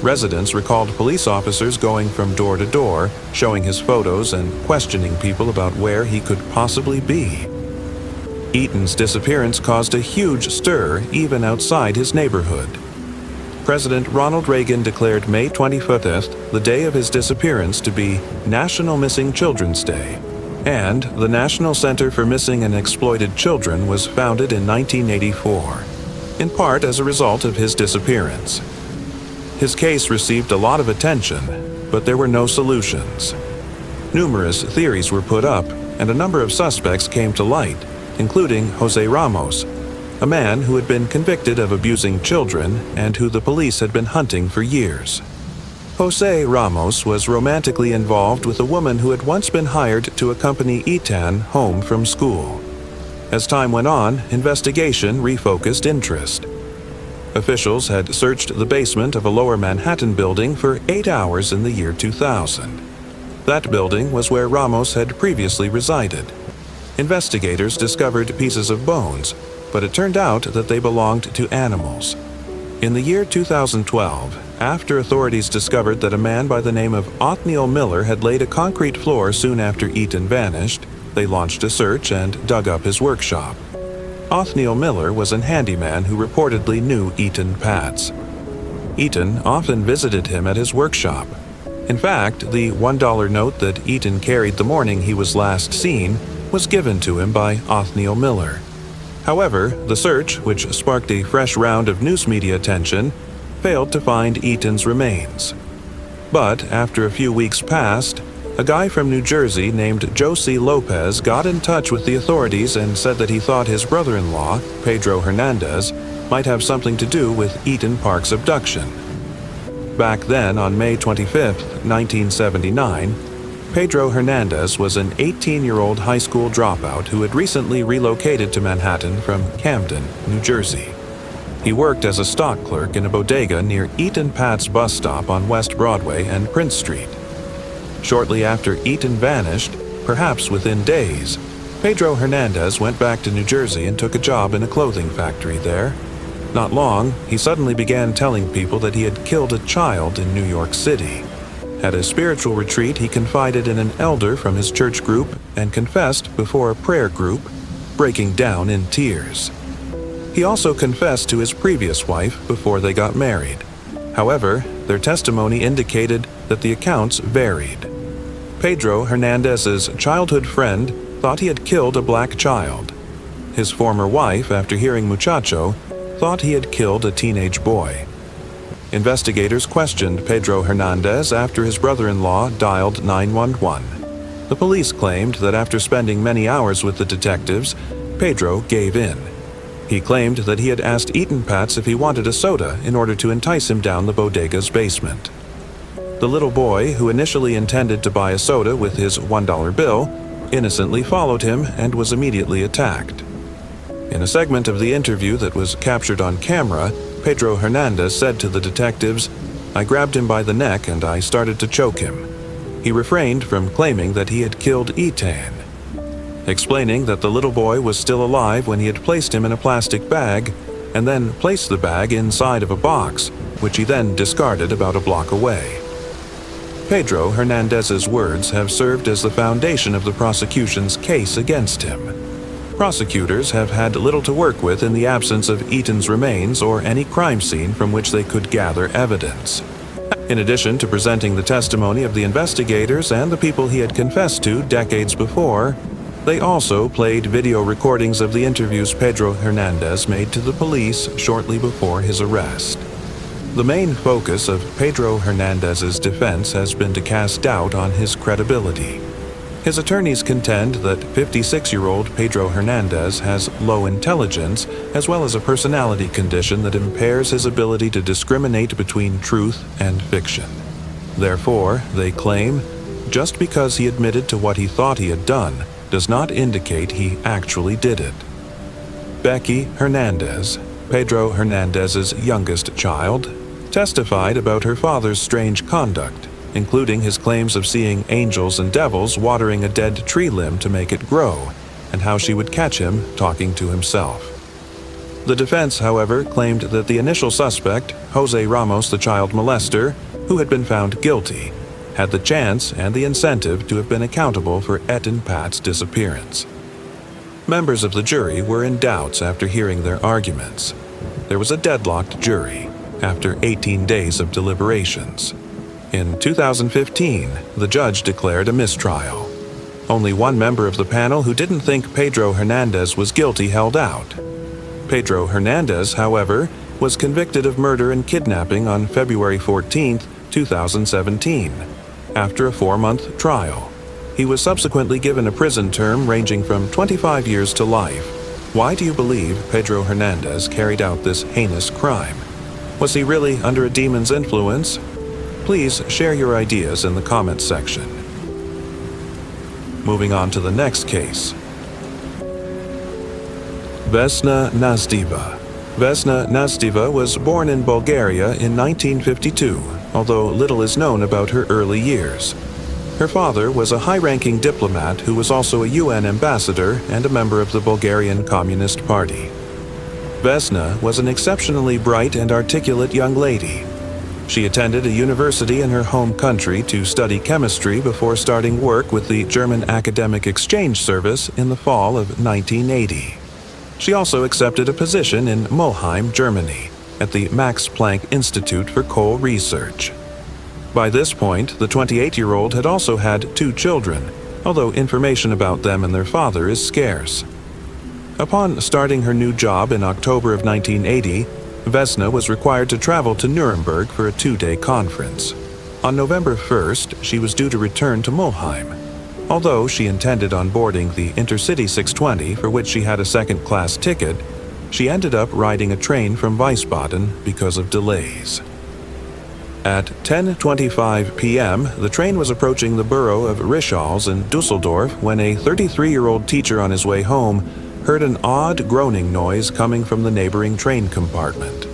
Residents recalled police officers going from door to door, showing his photos and questioning people about where he could possibly be. Eaton's disappearance caused a huge stir even outside his neighborhood. President Ronald Reagan declared May 25th, the day of his disappearance, to be National Missing Children's Day, and the National Center for Missing and Exploited Children was founded in 1984, in part as a result of his disappearance. His case received a lot of attention, but there were no solutions. Numerous theories were put up, and a number of suspects came to light, including Jose Ramos, a man who had been convicted of abusing children and who the police had been hunting for years. Jose Ramos was romantically involved with a woman who had once been hired to accompany Eitan home from school. As time went on, investigation refocused interest. Officials had searched the basement of a Lower Manhattan building for 8 hours in the year 2000. That building was where Ramos had previously resided. Investigators discovered pieces of bones, but it turned out that they belonged to animals. In the year 2012, after authorities discovered that a man by the name of Othniel Miller had laid a concrete floor soon after Eaton vanished, they launched a search and dug up his workshop. Othniel Miller was a handyman who reportedly knew Eaton Patz. Eaton often visited him at his workshop. In fact, the $1 note that Eaton carried the morning he was last seen was given to him by Othniel Miller. However, the search, which sparked a fresh round of news media attention, failed to find Eaton's remains. But after a few weeks passed, a guy from New Jersey named Josie Lopez got in touch with the authorities and said that he thought his brother-in-law, Pedro Hernandez, might have something to do with Eaton Park's abduction. Back then, on May 25, 1979, Pedro Hernandez was an 18-year-old high school dropout who had recently relocated to Manhattan from Camden, New Jersey. He worked as a stock clerk in a bodega near Eaton Patz bus stop on West Broadway and Prince Street. Shortly after Eaton vanished, perhaps within days, Pedro Hernandez went back to New Jersey and took a job in a clothing factory there. Not long, he suddenly began telling people that he had killed a child in New York City. At a spiritual retreat, he confided in an elder from his church group and confessed before a prayer group, breaking down in tears. He also confessed to his previous wife before they got married. However, their testimony indicated that the accounts varied. Pedro Hernandez's childhood friend thought he had killed a black child. His former wife, after hearing muchacho, thought he had killed a teenage boy. Investigators questioned Pedro Hernandez after his brother-in-law dialed 911. The police claimed that after spending many hours with the detectives, Pedro gave in. He claimed that he had asked Eaton Patz if he wanted a soda in order to entice him down the bodega's basement. The little boy, who initially intended to buy a soda with his $1 bill, innocently followed him and was immediately attacked. In a segment of the interview that was captured on camera, Pedro Hernandez said to the detectives, "I grabbed him by the neck and I started to choke him." He refrained from claiming that he had killed Eitan. explaining that the little boy was still alive when he had placed him in a plastic bag and then placed the bag inside of a box, which he then discarded about a block away. Pedro Hernandez's words have served as the foundation of the prosecution's case against him. Prosecutors have had little to work with in the absence of Eaton's remains or any crime scene from which they could gather evidence. In addition to presenting the testimony of the investigators and the people he had confessed to decades before, they also played video recordings of the interviews Pedro Hernandez made to the police shortly before his arrest. The main focus of Pedro Hernandez's defense has been to cast doubt on his credibility. His attorneys contend that 56-year-old Pedro Hernandez has low intelligence as well as a personality condition that impairs his ability to discriminate between truth and fiction. Therefore, they claim, just because he admitted to what he thought he had done does not indicate he actually did it. Becky Hernandez, Pedro Hernandez's youngest child, testified about her father's strange conduct, including his claims of seeing angels and devils watering a dead tree limb to make it grow, and how she would catch him talking to himself. The defense, however, claimed that the initial suspect, Jose Ramos, the child molester, who had been found guilty, had the chance and the incentive to have been accountable for Et and Pat's disappearance. Members of the jury were in doubts after hearing their arguments. There was a deadlocked jury after 18 days of deliberations. In 2015, the judge declared a mistrial. Only one member of the panel who didn't think Pedro Hernandez was guilty held out. Pedro Hernandez, however, was convicted of murder and kidnapping on February 14, 2017, after a 4-month trial. He was subsequently given a prison term ranging from 25 years to life. Why do you believe Pedro Hernandez carried out this heinous crime? Was he really under a demon's influence? Please share your ideas in the comments section. Moving on to the next case. Vesna Nazdeva. Vesna Nazdeva was born in Bulgaria in 1952, although little is known about her early years. Her father was a high-ranking diplomat who was also a UN ambassador and a member of the Bulgarian Communist Party. Vesna was an exceptionally bright and articulate young lady. She attended a university in her home country to study chemistry before starting work with the German Academic Exchange Service in the fall of 1980. She also accepted a position in Mulheim, Germany, at the Max Planck Institute for Coal Research. By this point, the 28-year-old had also had 2 children, although information about them and their father is scarce. Upon starting her new job in October of 1980, Vesna was required to travel to Nuremberg for a 2-day conference. On November 1st, she was due to return to Mulheim. Although she intended on boarding the Intercity 620, for which she had a second-class ticket, she ended up riding a train from Wiesbaden because of delays. At 10:25 p.m., the train was approaching the borough of Rischals in Dusseldorf when a 33-year-old teacher on his way home heard an odd groaning noise coming from the neighboring train compartment.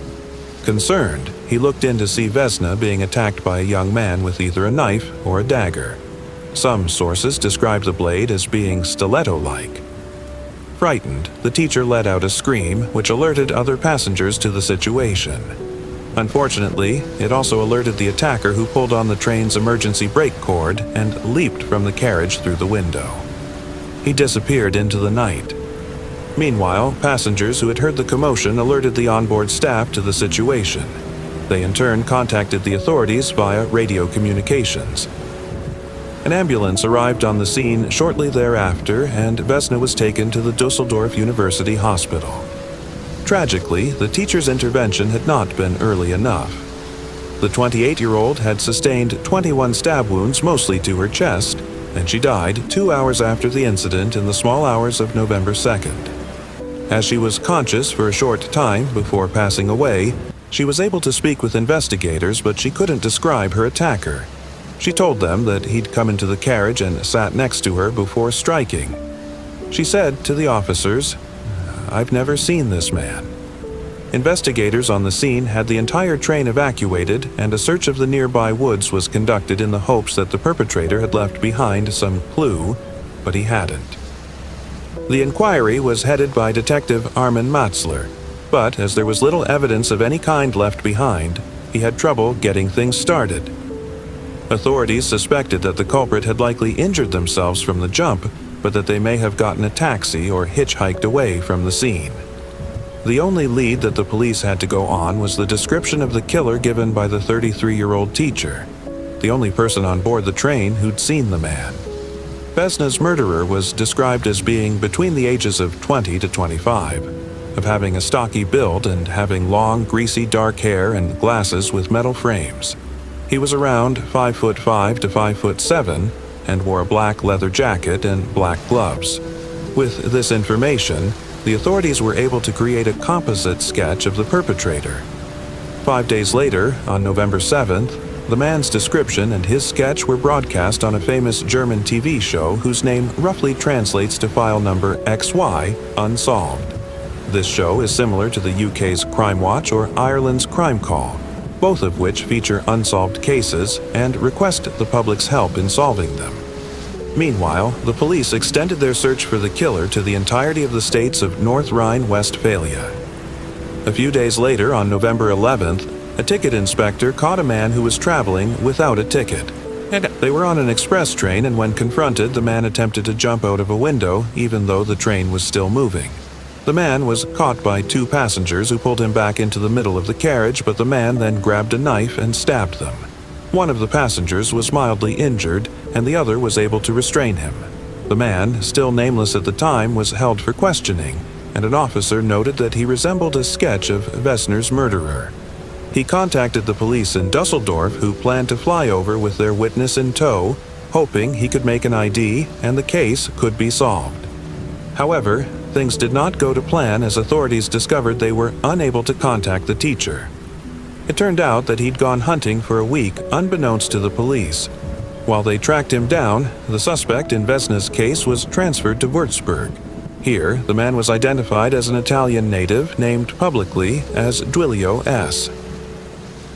Concerned, he looked in to see Vesna being attacked by a young man with either a knife or a dagger. Some sources describe the blade as being stiletto-like. Frightened, the teacher let out a scream, which alerted other passengers to the situation. Unfortunately, it also alerted the attacker, who pulled on the train's emergency brake cord and leaped from the carriage through the window. He disappeared into the night. Meanwhile, passengers who had heard the commotion alerted the onboard staff to the situation. They in turn contacted the authorities via radio communications. An ambulance arrived on the scene shortly thereafter, and Vesna was taken to the Dusseldorf University Hospital. Tragically, the teacher's intervention had not been early enough. The 28-year-old had sustained 21 stab wounds, mostly to her chest, and she died 2 hours after the incident in the small hours of November 2nd. As she was conscious for a short time before passing away, she was able to speak with investigators, but she couldn't describe her attacker. She told them that he'd come into the carriage and sat next to her before striking. She said to the officers, "I've never seen this man." Investigators on the scene had the entire train evacuated, and a search of the nearby woods was conducted in the hopes that the perpetrator had left behind some clue, but he hadn't. The inquiry was headed by Detective Armin Matzler, but as there was little evidence of any kind left behind, he had trouble getting things started. Authorities suspected that the culprit had likely injured themselves from the jump, but that they may have gotten a taxi or hitchhiked away from the scene. The only lead that the police had to go on was the description of the killer given by the 33-year-old teacher, the only person on board the train who'd seen the man. Vesna's murderer was described as being between the ages of 20 to 25, of having a stocky build and having long, greasy dark hair and glasses with metal frames. He was around 5'5" to 5'7" and wore a black leather jacket and black gloves. With this information, the authorities were able to create a composite sketch of the perpetrator. 5 days later, on November 7th, the man's description and his sketch were broadcast on a famous German TV show whose name roughly translates to file number XY, Unsolved. This show is similar to the UK's Crime Watch or Ireland's Crime Call, both of which feature unsolved cases and request the public's help in solving them. Meanwhile, the police extended their search for the killer to the entirety of the states of North Rhine-Westphalia. A few days later, on November 11th, a ticket inspector caught a man who was traveling without a ticket. They were on an express train, and when confronted, the man attempted to jump out of a window even though the train was still moving. The man was caught by 2 passengers who pulled him back into the middle of the carriage, but the man then grabbed a knife and stabbed them. One of the passengers was mildly injured, and the other was able to restrain him. The man, still nameless at the time, was held for questioning, and an officer noted that he resembled a sketch of Vesna's murderer. He contacted the police in Dusseldorf, who planned to fly over with their witness in tow, hoping he could make an ID and the case could be solved. However, things did not go to plan as authorities discovered they were unable to contact the teacher. It turned out that he'd gone hunting for a week unbeknownst to the police. While they tracked him down, the suspect in Vesna's case was transferred to Würzburg. Here, the man was identified as an Italian native named publicly as Duilio S.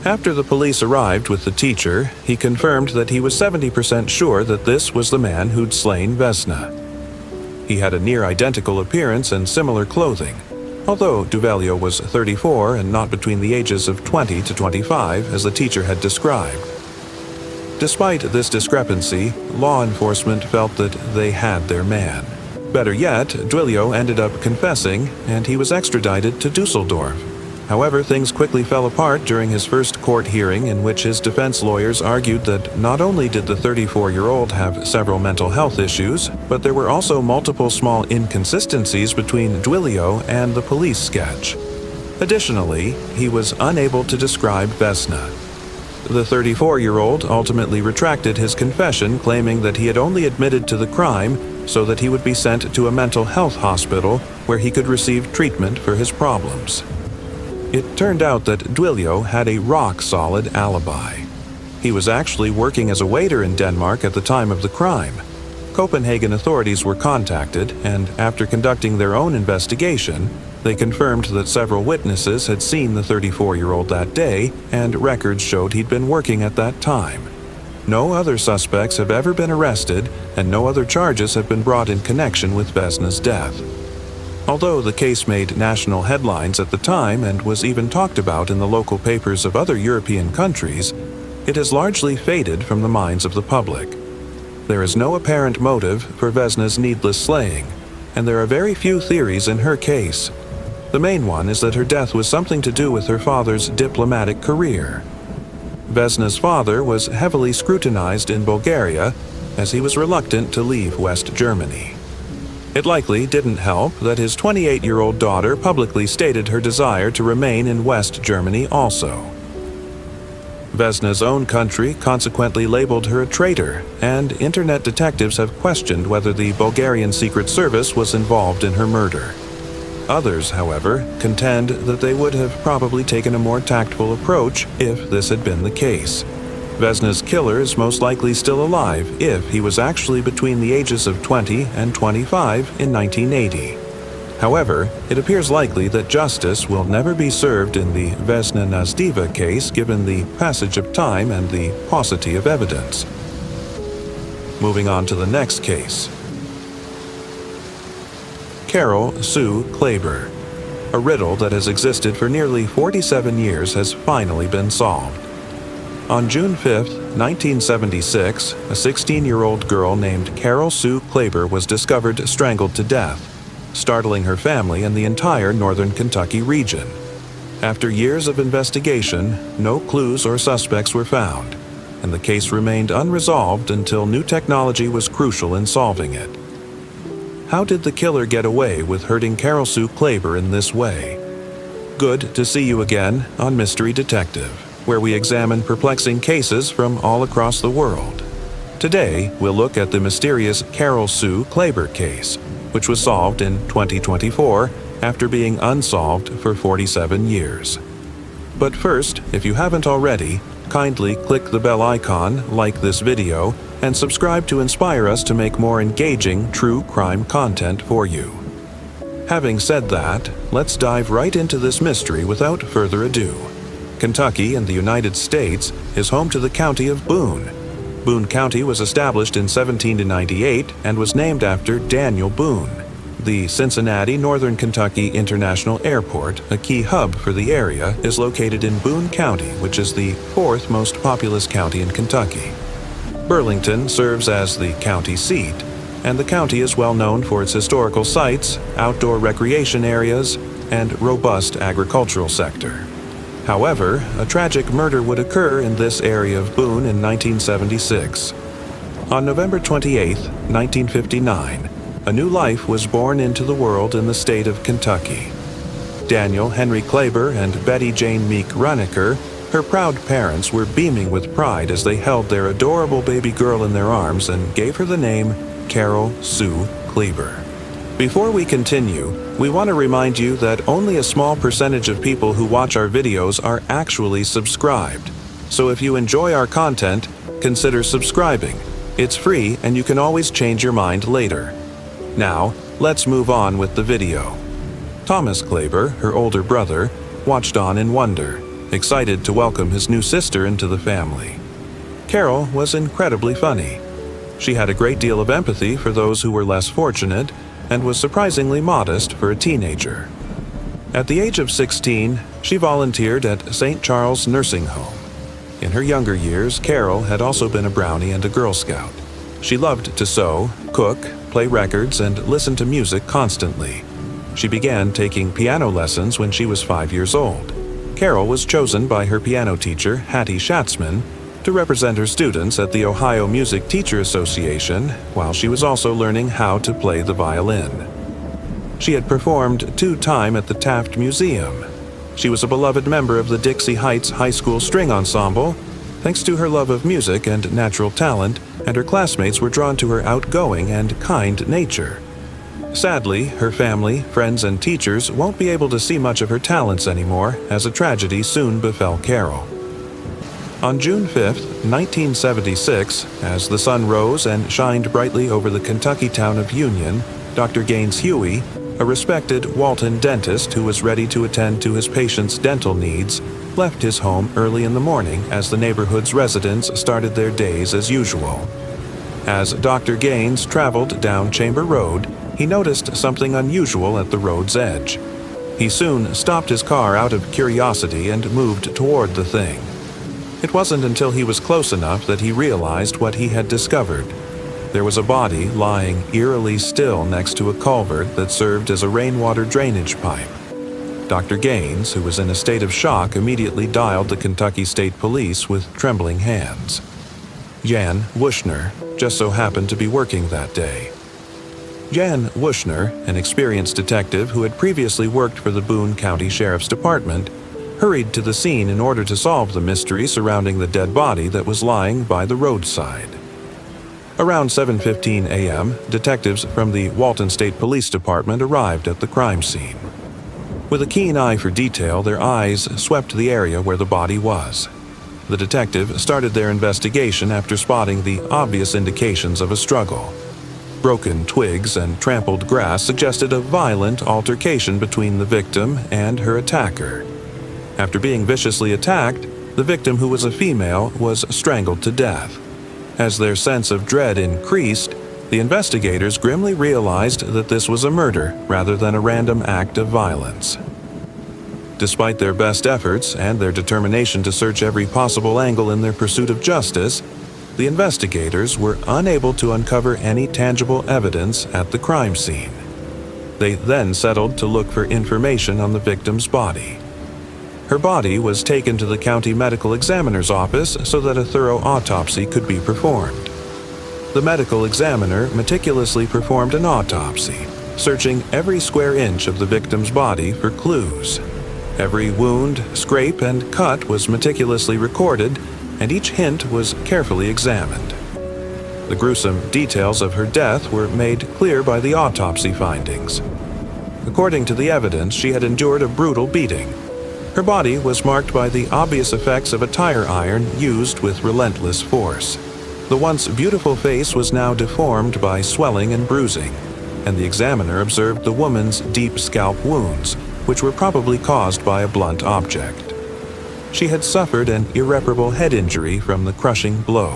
After the police arrived with the teacher, he confirmed that he was 70% sure that this was the man who'd slain Vesna. He had a near-identical appearance and similar clothing, although Duilio was 34 and not between the ages of 20 to 25 as the teacher had described. Despite this discrepancy, law enforcement felt that they had their man. Better yet, Duilio ended up confessing, and he was extradited to Dusseldorf. However, things quickly fell apart during his first court hearing, in which his defense lawyers argued that not only did the 34-year-old have several mental health issues, but there were also multiple small inconsistencies between Duilio and the police sketch. Additionally, he was unable to describe Vesna. The 34-year-old ultimately retracted his confession, claiming that he had only admitted to the crime so that he would be sent to a mental health hospital where he could receive treatment for his problems. It turned out that Duilio had a rock-solid alibi. He was actually working as a waiter in Denmark at the time of the crime. Copenhagen authorities were contacted, and after conducting their own investigation, they confirmed that several witnesses had seen the 34-year-old that day, and records showed he'd been working at that time. No other suspects have ever been arrested, and no other charges have been brought in connection with Vesna's death. Although the case made national headlines at the time and was even talked about in the local papers of other European countries, it has largely faded from the minds of the public. There is no apparent motive for Vesna's needless slaying, and there are very few theories in her case. The main one is that her death was something to do with her father's diplomatic career. Vesna's father was heavily scrutinized in Bulgaria, as he was reluctant to leave West Germany. It likely didn't help that his 28-year-old daughter publicly stated her desire to remain in West Germany also. Vesna's own country consequently labeled her a traitor, and internet detectives have questioned whether the Bulgarian Secret Service was involved in her murder. Others, however, contend that they would have probably taken a more tactful approach if this had been the case. Vesna's killer is most likely still alive if he was actually between the ages of 20 and 25 in 1980. However, it appears likely that justice will never be served in the Vesna Nazdiva case given the passage of time and the paucity of evidence. Moving on to the next case. Carol Sue Klaber. A riddle that has existed for nearly 47 years has finally been solved. On June 5, 1976, a 16-year-old girl named Carol Sue Klaber was discovered strangled to death, startling her family and the entire northern Kentucky region. After years of investigation, no clues or suspects were found, and the case remained unresolved until new technology was crucial in solving it. How did the killer get away with hurting Carol Sue Klaber in this way? Good to see you again on Mystery Detective, where we examine perplexing cases from all across the world. Today, we'll look at the mysterious Carol Sue Klaber case, which was solved in 2024 after being unsolved for 47 years. But first, if you haven't already, kindly click the bell icon, like this video, and subscribe to inspire us to make more engaging true crime content for you. Having said that, let's dive right into this mystery without further ado. Kentucky in the United States is home to the county of Boone. Boone County was established in 1798 and was named after Daniel Boone. The Cincinnati Northern Kentucky International Airport, a key hub for the area, is located in Boone County, which is the fourth most populous county in Kentucky. Burlington serves as the county seat, and the county is well known for its historical sites, outdoor recreation areas, and robust agricultural sector. However, a tragic murder would occur in this area of Boone in 1976. On November 28, 1959, a new life was born into the world in the state of Kentucky. Daniel Henry Klaber and Betty Jane Meek Runneker, her proud parents, were beaming with pride as they held their adorable baby girl in their arms and gave her the name Carol Sue Klaber. Before we continue, we want to remind you that only a small percentage of people who watch our videos are actually subscribed. So if you enjoy our content, consider subscribing. It's free and you can always change your mind later. Now, let's move on with the video. Thomas Klaber, her older brother, watched on in wonder, excited to welcome his new sister into the family. Carol was incredibly funny. She had a great deal of empathy for those who were less fortunate and was surprisingly modest for a teenager. At the age of 16, she volunteered at St. Charles Nursing Home. In her younger years, Carol had also been a Brownie and a Girl Scout. She loved to sew, cook, play records, and listen to music constantly. She began taking piano lessons when she was 5 years old. Carol was chosen by her piano teacher, Hattie Schatzman, to represent her students at the Ohio Music Teacher Association, while she was also learning how to play the violin. She had performed 2 times at the Taft Museum. She was a beloved member of the Dixie Heights High School String Ensemble. Thanks to her love of music and natural talent, and her classmates were drawn to her outgoing and kind nature. Sadly, her family, friends, and teachers won't be able to see much of her talents anymore, as a tragedy soon befell Carol. On June 5, 1976, as the sun rose and shined brightly over the Kentucky town of Union, Dr. Gaines Huey, a respected Walton dentist who was ready to attend to his patients' dental needs, left his home early in the morning as the neighborhood's residents started their days as usual. As Dr. Gaines traveled down Chamber Road, he noticed something unusual at the road's edge. He soon stopped his car out of curiosity and moved toward the thing. It wasn't until he was close enough that he realized what he had discovered. There was a body lying eerily still next to a culvert that served as a rainwater drainage pipe. Dr. Gaines, who was in a state of shock, immediately dialed the Kentucky State Police with trembling hands. Jan Wushner just so happened to be working that day. Jan Wushner, an experienced detective who had previously worked for the Boone County Sheriff's Department, hurried to the scene in order to solve the mystery surrounding the dead body that was lying by the roadside. Around 7:15 a.m., detectives from the Walton State Police Department arrived at the crime scene. With a keen eye for detail, their eyes swept the area where the body was. The detective started their investigation after spotting the obvious indications of a struggle. Broken twigs and trampled grass suggested a violent altercation between the victim and her attacker. After being viciously attacked, the victim, who was a female, was strangled to death. As their sense of dread increased, The investigators grimly realized that this was a murder rather than a random act of violence. Despite their best efforts and their determination to search every possible angle in their pursuit of justice, the investigators were unable to uncover any tangible evidence at the crime scene. They then settled to look for information on the victim's body. Her body was taken to the county medical examiner's office so that a thorough autopsy could be performed. The medical examiner meticulously performed an autopsy, searching every square inch of the victim's body for clues. Every wound, scrape, and cut was meticulously recorded, and each hint was carefully examined. The gruesome details of her death were made clear by the autopsy findings. According to the evidence, she had endured a brutal beating. Her body was marked by the obvious effects of a tire iron used with relentless force. The once beautiful face was now deformed by swelling and bruising, and the examiner observed the woman's deep scalp wounds, which were probably caused by a blunt object. She had suffered an irreparable head injury from the crushing blow,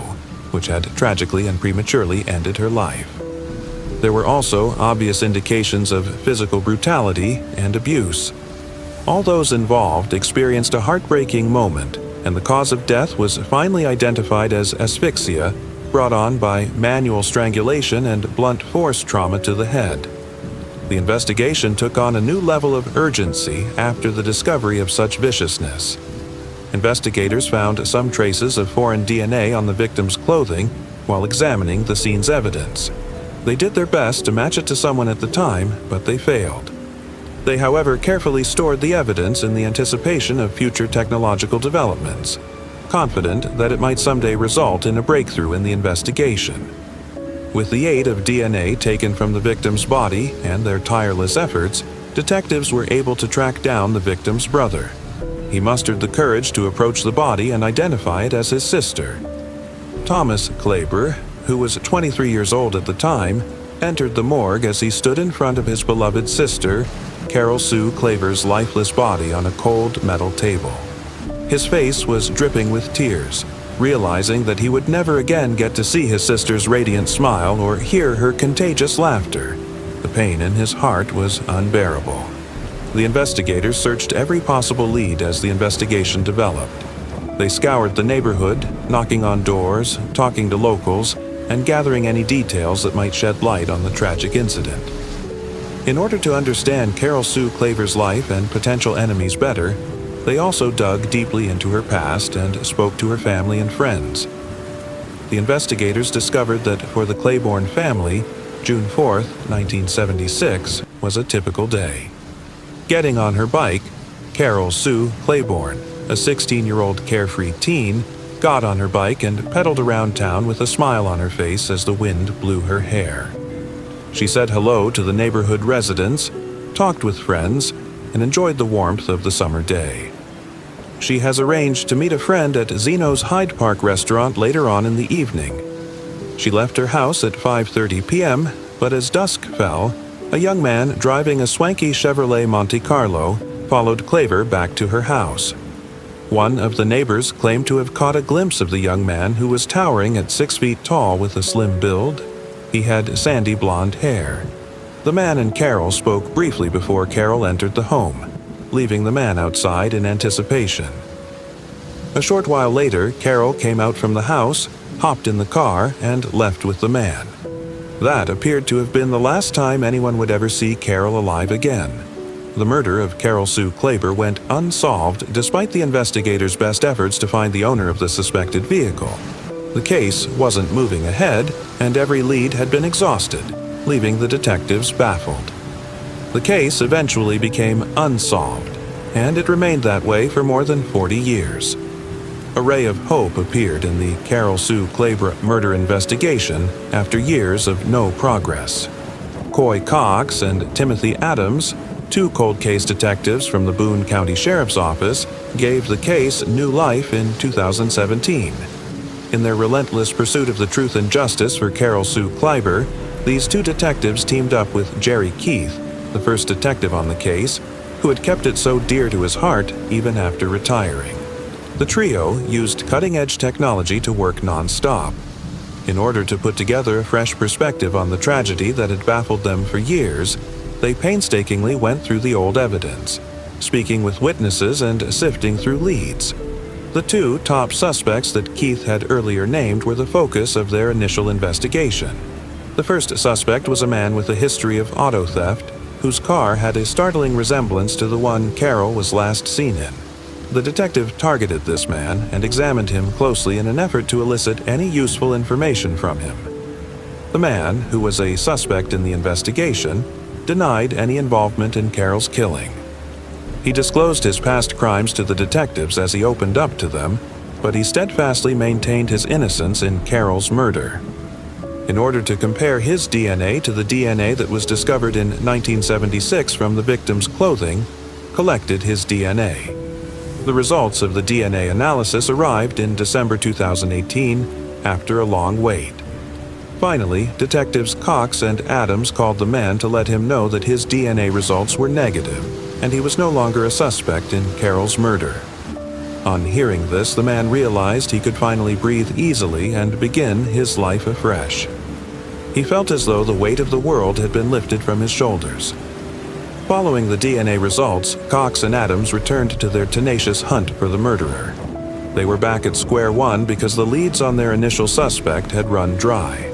which had tragically and prematurely ended her life. There were also obvious indications of physical brutality and abuse. All those involved experienced a heartbreaking moment, and the cause of death was finally identified as asphyxia, brought on by manual strangulation and blunt force trauma to the head. The investigation took on a new level of urgency after the discovery of such viciousness. Investigators found some traces of foreign DNA on the victim's clothing while examining the scene's evidence. They did their best to match it to someone at the time, but they failed. They, however, carefully stored the evidence in the anticipation of future technological developments, confident that it might someday result in a breakthrough in the investigation. With the aid of DNA taken from the victim's body and their tireless efforts, detectives were able to track down the victim's brother. He mustered the courage to approach the body and identify it as his sister. Thomas Klaber, who was 23 years old at the time, entered the morgue as he stood in front of his beloved sister, Carol Sue Klaver's lifeless body on a cold metal table. His face was dripping with tears, realizing that he would never again get to see his sister's radiant smile or hear her contagious laughter. The pain in his heart was unbearable. The investigators searched every possible lead as the investigation developed. They scoured the neighborhood, knocking on doors, talking to locals, and gathering any details that might shed light on the tragic incident. In order to understand Carol Sue Klaver's life and potential enemies better, they also dug deeply into her past and spoke to her family and friends. The investigators discovered that for the Claiborne family, June 4, 1976, was a typical day. Getting on her bike, Carol Sue Claiborne, a 16-year-old carefree teen, got on her bike and pedaled around town with a smile on her face as the wind blew her hair. She said hello to the neighborhood residents, talked with friends, and enjoyed the warmth of the summer day. She has arranged to meet a friend at Zeno's Hyde Park restaurant later on in the evening. She left her house at 5:30 p.m., but as dusk fell, a young man driving a swanky Chevrolet Monte Carlo followed Klaver back to her house. One of the neighbors claimed to have caught a glimpse of the young man, who was towering at 6 feet tall with a slim build. He had sandy blonde hair. The man and Carol spoke briefly before Carol entered the home, leaving the man outside in anticipation. A short while later, Carol came out from the house, hopped in the car, and left with the man. That appeared to have been the last time anyone would ever see Carol alive again. The murder of Carol Sue Klaber went unsolved despite the investigators' best efforts to find the owner of the suspected vehicle. The case wasn't moving ahead, and every lead had been exhausted, leaving the detectives baffled. The case eventually became unsolved, and it remained that way for more than 40 years. A ray of hope appeared in the Carol Sue Klaber murder investigation after years of no progress. Coy Cox and Timothy Adams, two cold case detectives from the Boone County Sheriff's Office, gave the case new life in 2017. In their relentless pursuit of the truth and justice for Carol Sue Klaber, these two detectives teamed up with Jerry Keith, the first detective on the case, who had kept it so dear to his heart even after retiring. The trio used cutting-edge technology to work non-stop. In order to put together a fresh perspective on the tragedy that had baffled them for years, they painstakingly went through the old evidence, speaking with witnesses and sifting through leads. The two top suspects that Keith had earlier named were the focus of their initial investigation. The first suspect was a man with a history of auto theft, whose car had a startling resemblance to the one Carol was last seen in. The detective targeted this man and examined him closely in an effort to elicit any useful information from him. The man, who was a suspect in the investigation, denied any involvement in Carol's killing. He disclosed his past crimes to the detectives as he opened up to them, but he steadfastly maintained his innocence in Carol's murder. In order to compare his DNA to the DNA that was discovered in 1976 from the victim's clothing, collected his DNA. The results of the DNA analysis arrived in December 2018 after a long wait. Finally, detectives Cox and Adams called the man to let him know that his DNA results were negative, and he was no longer a suspect in Carol's murder. On hearing this, the man realized he could finally breathe easily and begin his life afresh. He felt as though the weight of the world had been lifted from his shoulders. Following the DNA results, Cox and Adams returned to their tenacious hunt for the murderer. They were back at square one because the leads on their initial suspect had run dry.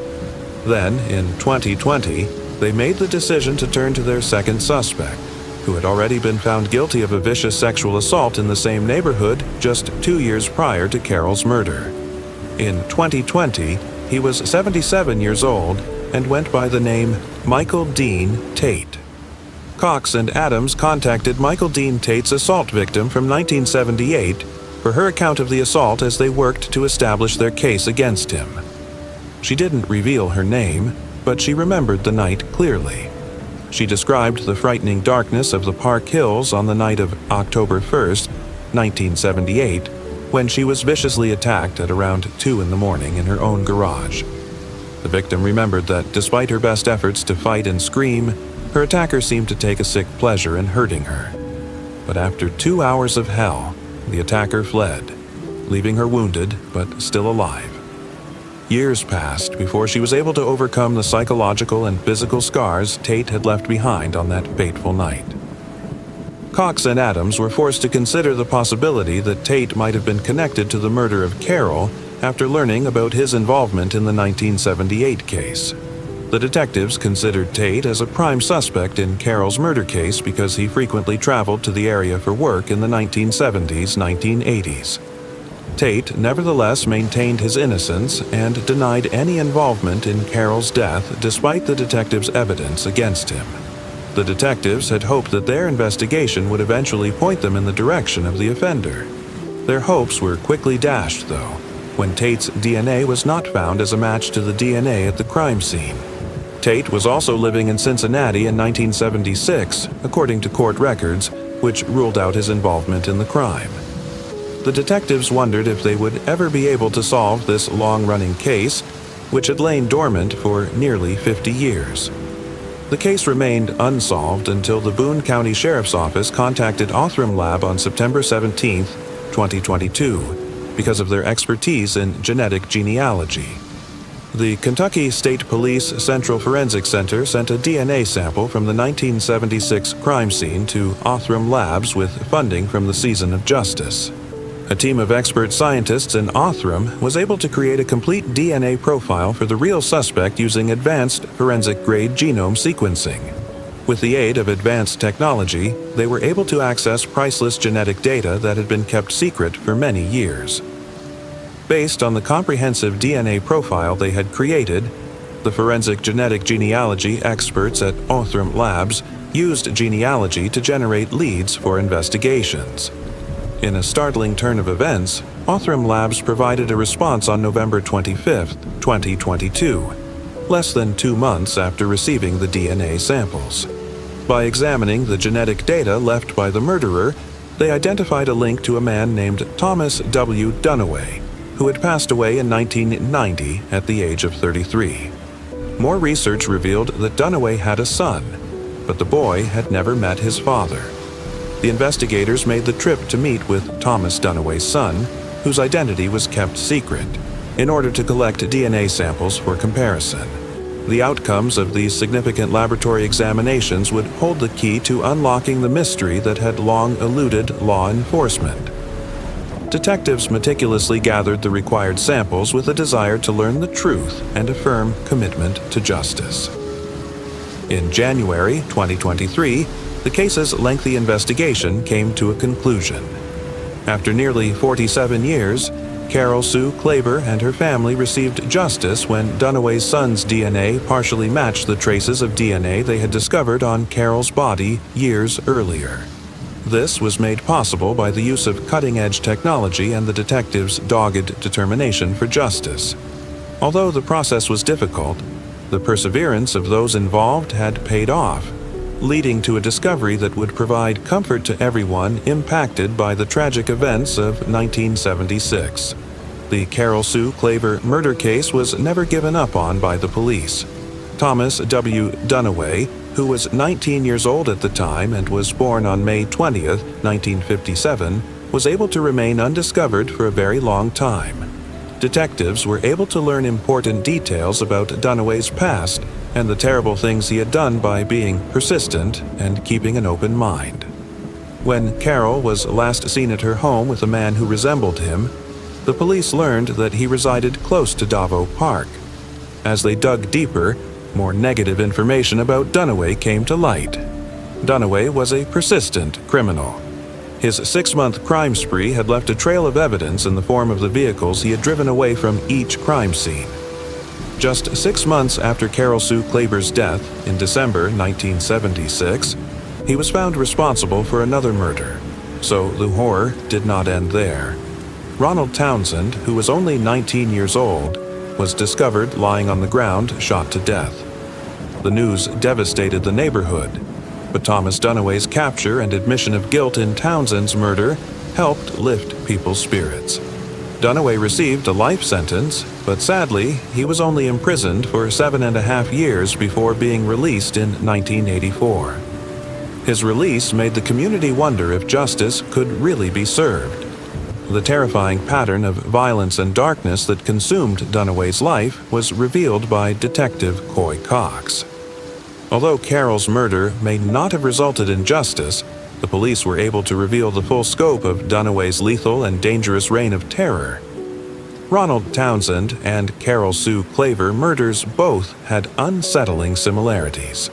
Then, in 2020, they made the decision to turn to their second suspect, who had already been found guilty of a vicious sexual assault in the same neighborhood just 2 years prior to Carol's murder. In 2020, he was 77 years old and went by the name Michael Dean Tate. Cox and Adams contacted Michael Dean Tate's assault victim from 1978 for her account of the assault as they worked to establish their case against him. She didn't reveal her name, but she remembered the night clearly. She described the frightening darkness of the Park Hills on the night of October 1st, 1978, when she was viciously attacked at around 2 in the morning in her own garage. The victim remembered that despite her best efforts to fight and scream, her attacker seemed to take a sick pleasure in hurting her. But after 2 hours of hell, the attacker fled, leaving her wounded but still alive. Years passed before she was able to overcome the psychological and physical scars Tate had left behind on that fateful night. Cox and Adams were forced to consider the possibility that Tate might have been connected to the murder of Carol after learning about his involvement in the 1978 case. The detectives considered Tate as a prime suspect in Carol's murder case because he frequently traveled to the area for work in the 1970s-1980s. Tate nevertheless maintained his innocence and denied any involvement in Carol's death despite the detectives' evidence against him. The detectives had hoped that their investigation would eventually point them in the direction of the offender. Their hopes were quickly dashed, though, when Tate's DNA was not found as a match to the DNA at the crime scene. Tate was also living in Cincinnati in 1976, according to court records, which ruled out his involvement in the crime. The detectives wondered if they would ever be able to solve this long-running case, which had lain dormant for nearly 50 years. The case remained unsolved until the Boone County Sheriff's Office contacted Othram Lab on September 17, 2022, because of their expertise in genetic genealogy. The Kentucky State Police Central Forensic Center sent a DNA sample from the 1976 crime scene to Othram Labs with funding from the Season of Justice. A team of expert scientists in Othram was able to create a complete DNA profile for the real suspect using advanced forensic-grade genome sequencing. With the aid of advanced technology, they were able to access priceless genetic data that had been kept secret for many years. Based on the comprehensive DNA profile they had created, the forensic genetic genealogy experts at Othram Labs used genealogy to generate leads for investigations. In a startling turn of events, Othram Labs provided a response on November 25, 2022, less than 2 months after receiving the DNA samples. By examining the genetic data left by the murderer, they identified a link to a man named Thomas W. Dunaway, who had passed away in 1990 at the age of 33. More research revealed that Dunaway had a son, but the boy had never met his father. The investigators made the trip to meet with Thomas Dunaway's son, whose identity was kept secret. in order to collect DNA samples for comparison. The outcomes of these significant laboratory examinations would hold the key to unlocking the mystery that had long eluded law enforcement. Detectives meticulously gathered the required samples with a desire to learn the truth and a firm commitment to justice. In January 2023, the case's lengthy investigation came to a conclusion. After nearly 47 years, Carol Sue Klaver and her family received justice when Dunaway's son's DNA partially matched the traces of DNA they had discovered on Carol's body years earlier. This was made possible by the use of cutting-edge technology and the detectives' dogged determination for justice. Although the process was difficult, the perseverance of those involved had paid off, leading to a discovery that would provide comfort to everyone impacted by the tragic events of 1976. The Carol Sue Klaver murder case was never given up on by the police. Thomas W. Dunaway, who was 19 years old at the time and was born on May 20, 1957, was able to remain undiscovered for a very long time. Detectives were able to learn important details about Dunaway's past and the terrible things he had done by being persistent and keeping an open mind. When Carol was last seen at her home with a man who resembled him, the police learned that he resided close to Davo Park. As they dug deeper, more negative information about Dunaway came to light. Dunaway was a persistent criminal. His 6-month crime spree had left a trail of evidence in the form of the vehicles he had driven away from each crime scene. Just 6 months after Carol Sue Klaver's death, in December 1976, he was found responsible for another murder. So the horror did not end there. Ronald Townsend, who was only 19 years old, was discovered lying on the ground, shot to death. The news devastated the neighborhood, but Thomas Dunaway's capture and admission of guilt in Townsend's murder helped lift people's spirits. Dunaway received a life sentence, but sadly, he was only imprisoned for 7.5 years before being released in 1984. His release made the community wonder if justice could really be served. The terrifying pattern of violence and darkness that consumed Dunaway's life was revealed by Detective Coy Cox. Although Carol's murder may not have resulted in justice, the police were able to reveal the full scope of Dunaway's lethal and dangerous reign of terror. Ronald Townsend and Carol Sue Klaver murders both had unsettling similarities.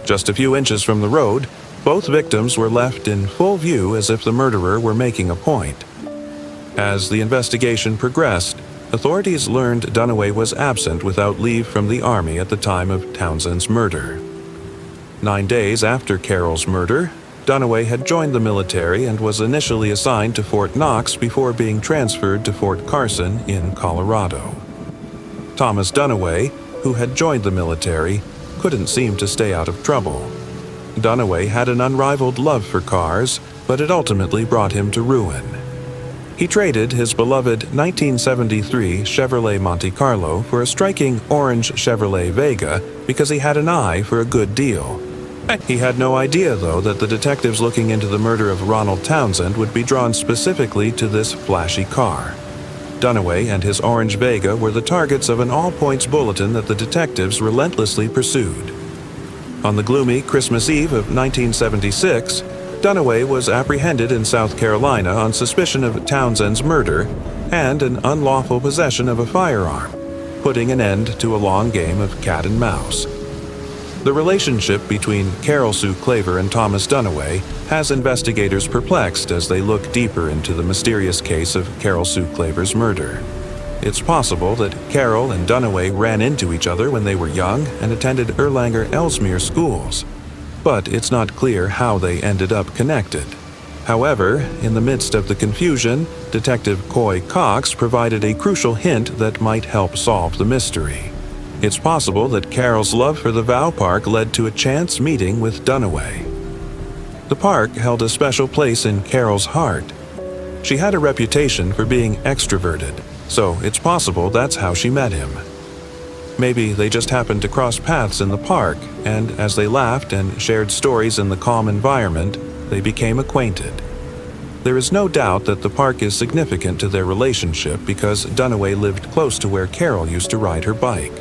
Just a few inches from the road, both victims were left in full view as if the murderer were making a point. As the investigation progressed, authorities learned Dunaway was absent without leave from the Army at the time of Townsend's murder. 9 days after Carol's murder, Dunaway had joined the military and was initially assigned to Fort Knox before being transferred to Fort Carson in Colorado. Thomas Dunaway, who had joined the military, couldn't seem to stay out of trouble. Dunaway had an unrivaled love for cars, but it ultimately brought him to ruin. He traded his beloved 1973 Chevrolet Monte Carlo for a striking orange Chevrolet Vega because he had an eye for a good deal. He had no idea, though, that the detectives looking into the murder of Ronald Townsend would be drawn specifically to this flashy car. Dunaway and his orange Vega were the targets of an all-points bulletin that the detectives relentlessly pursued. On the gloomy Christmas Eve of 1976, Dunaway was apprehended in South Carolina on suspicion of Townsend's murder and an unlawful possession of a firearm, putting an end to a long game of cat and mouse. The relationship between Carol Sue Klaver and Thomas Dunaway has investigators perplexed as they look deeper into the mysterious case of Carol Sue Klaver's murder. It's possible that Carol and Dunaway ran into each other when they were young and attended Erlanger-Ellesmere schools, but it's not clear how they ended up connected. However, in the midst of the confusion, Detective Coy Cox provided a crucial hint that might help solve the mystery. It's possible that Carol's love for the Vow Park led to a chance meeting with Dunaway. The park held a special place in Carol's heart. She had a reputation for being extroverted, so it's possible that's how she met him. Maybe they just happened to cross paths in the park, and as they laughed and shared stories in the calm environment, they became acquainted. There is no doubt that the park is significant to their relationship because Dunaway lived close to where Carol used to ride her bike.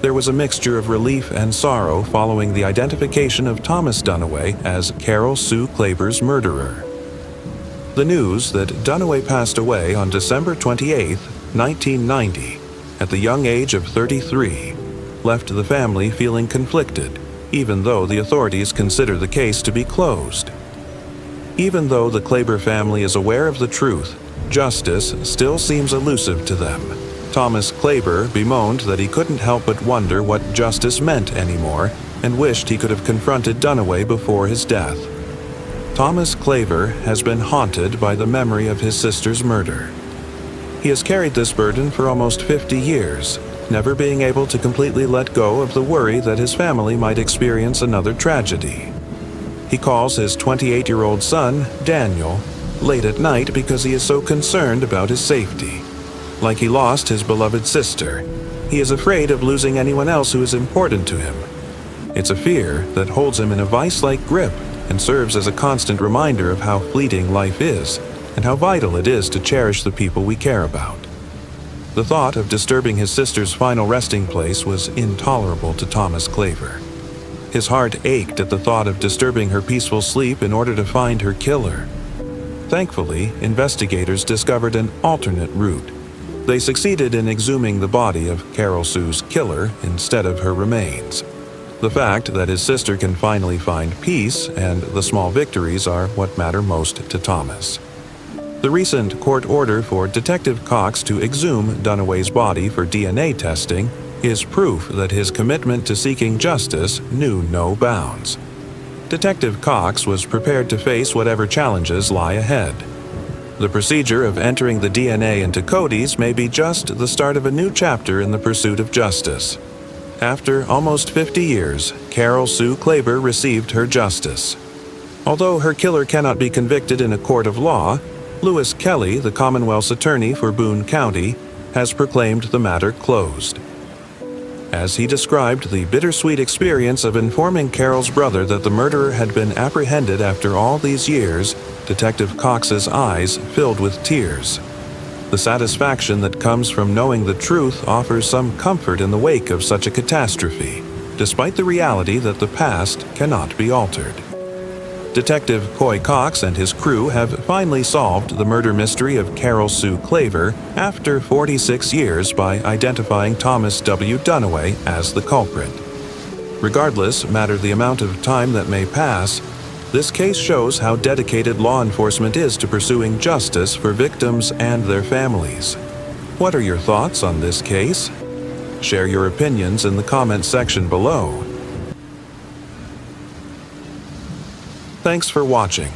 There was a mixture of relief and sorrow following the identification of Thomas Dunaway as Carol Sue Klaber's murderer. The news that Dunaway passed away on December 28, 1990, at the young age of 33, left the family feeling conflicted, even though the authorities consider the case to be closed. Even though the Klaber family is aware of the truth, justice still seems elusive to them. Thomas Klaber bemoaned that he couldn't help but wonder what justice meant anymore and wished he could have confronted Dunaway before his death. Thomas Klaber has been haunted by the memory of his sister's murder. He has carried this burden for almost 50 years, never being able to completely let go of the worry that his family might experience another tragedy. He calls his 28-year-old son, Daniel, late at night because he is so concerned about his safety. Like he lost his beloved sister, he is afraid of losing anyone else who is important to him. It's a fear that holds him in a vice-like grip and serves as a constant reminder of how fleeting life is and how vital it is to cherish the people we care about. The thought of disturbing his sister's final resting place was intolerable to Thomas Klaber. His heart ached at the thought of disturbing her peaceful sleep in order to find her killer. Thankfully, investigators discovered an alternate route. They succeeded in exhuming the body of Carol Sue's killer instead of her remains. The fact that his sister can finally find peace and the small victories are what matter most to Thomas. The recent court order for Detective Cox to exhume Dunaway's body for DNA testing is proof that his commitment to seeking justice knew no bounds. Detective Cox was prepared to face whatever challenges lie ahead. The procedure of entering the DNA into Cody's may be just the start of a new chapter in the pursuit of justice. After almost 50 years, Carol Sue Klaber received her justice. Although her killer cannot be convicted in a court of law, Lewis Kelly, the Commonwealth's attorney for Boone County, has proclaimed the matter closed. As he described the bittersweet experience of informing Carol's brother that the murderer had been apprehended after all these years, Detective Cox's eyes filled with tears. The satisfaction that comes from knowing the truth offers some comfort in the wake of such a catastrophe, despite the reality that the past cannot be altered. Detective Coy Cox and his crew have finally solved the murder mystery of Carol Sue Klaber after 46 years by identifying Thomas W. Dunaway as the culprit. Regardless matter the amount of time that may pass, this case shows how dedicated law enforcement is to pursuing justice for victims and their families. What are your thoughts on this case? Share your opinions in the comments section below. Thanks for watching.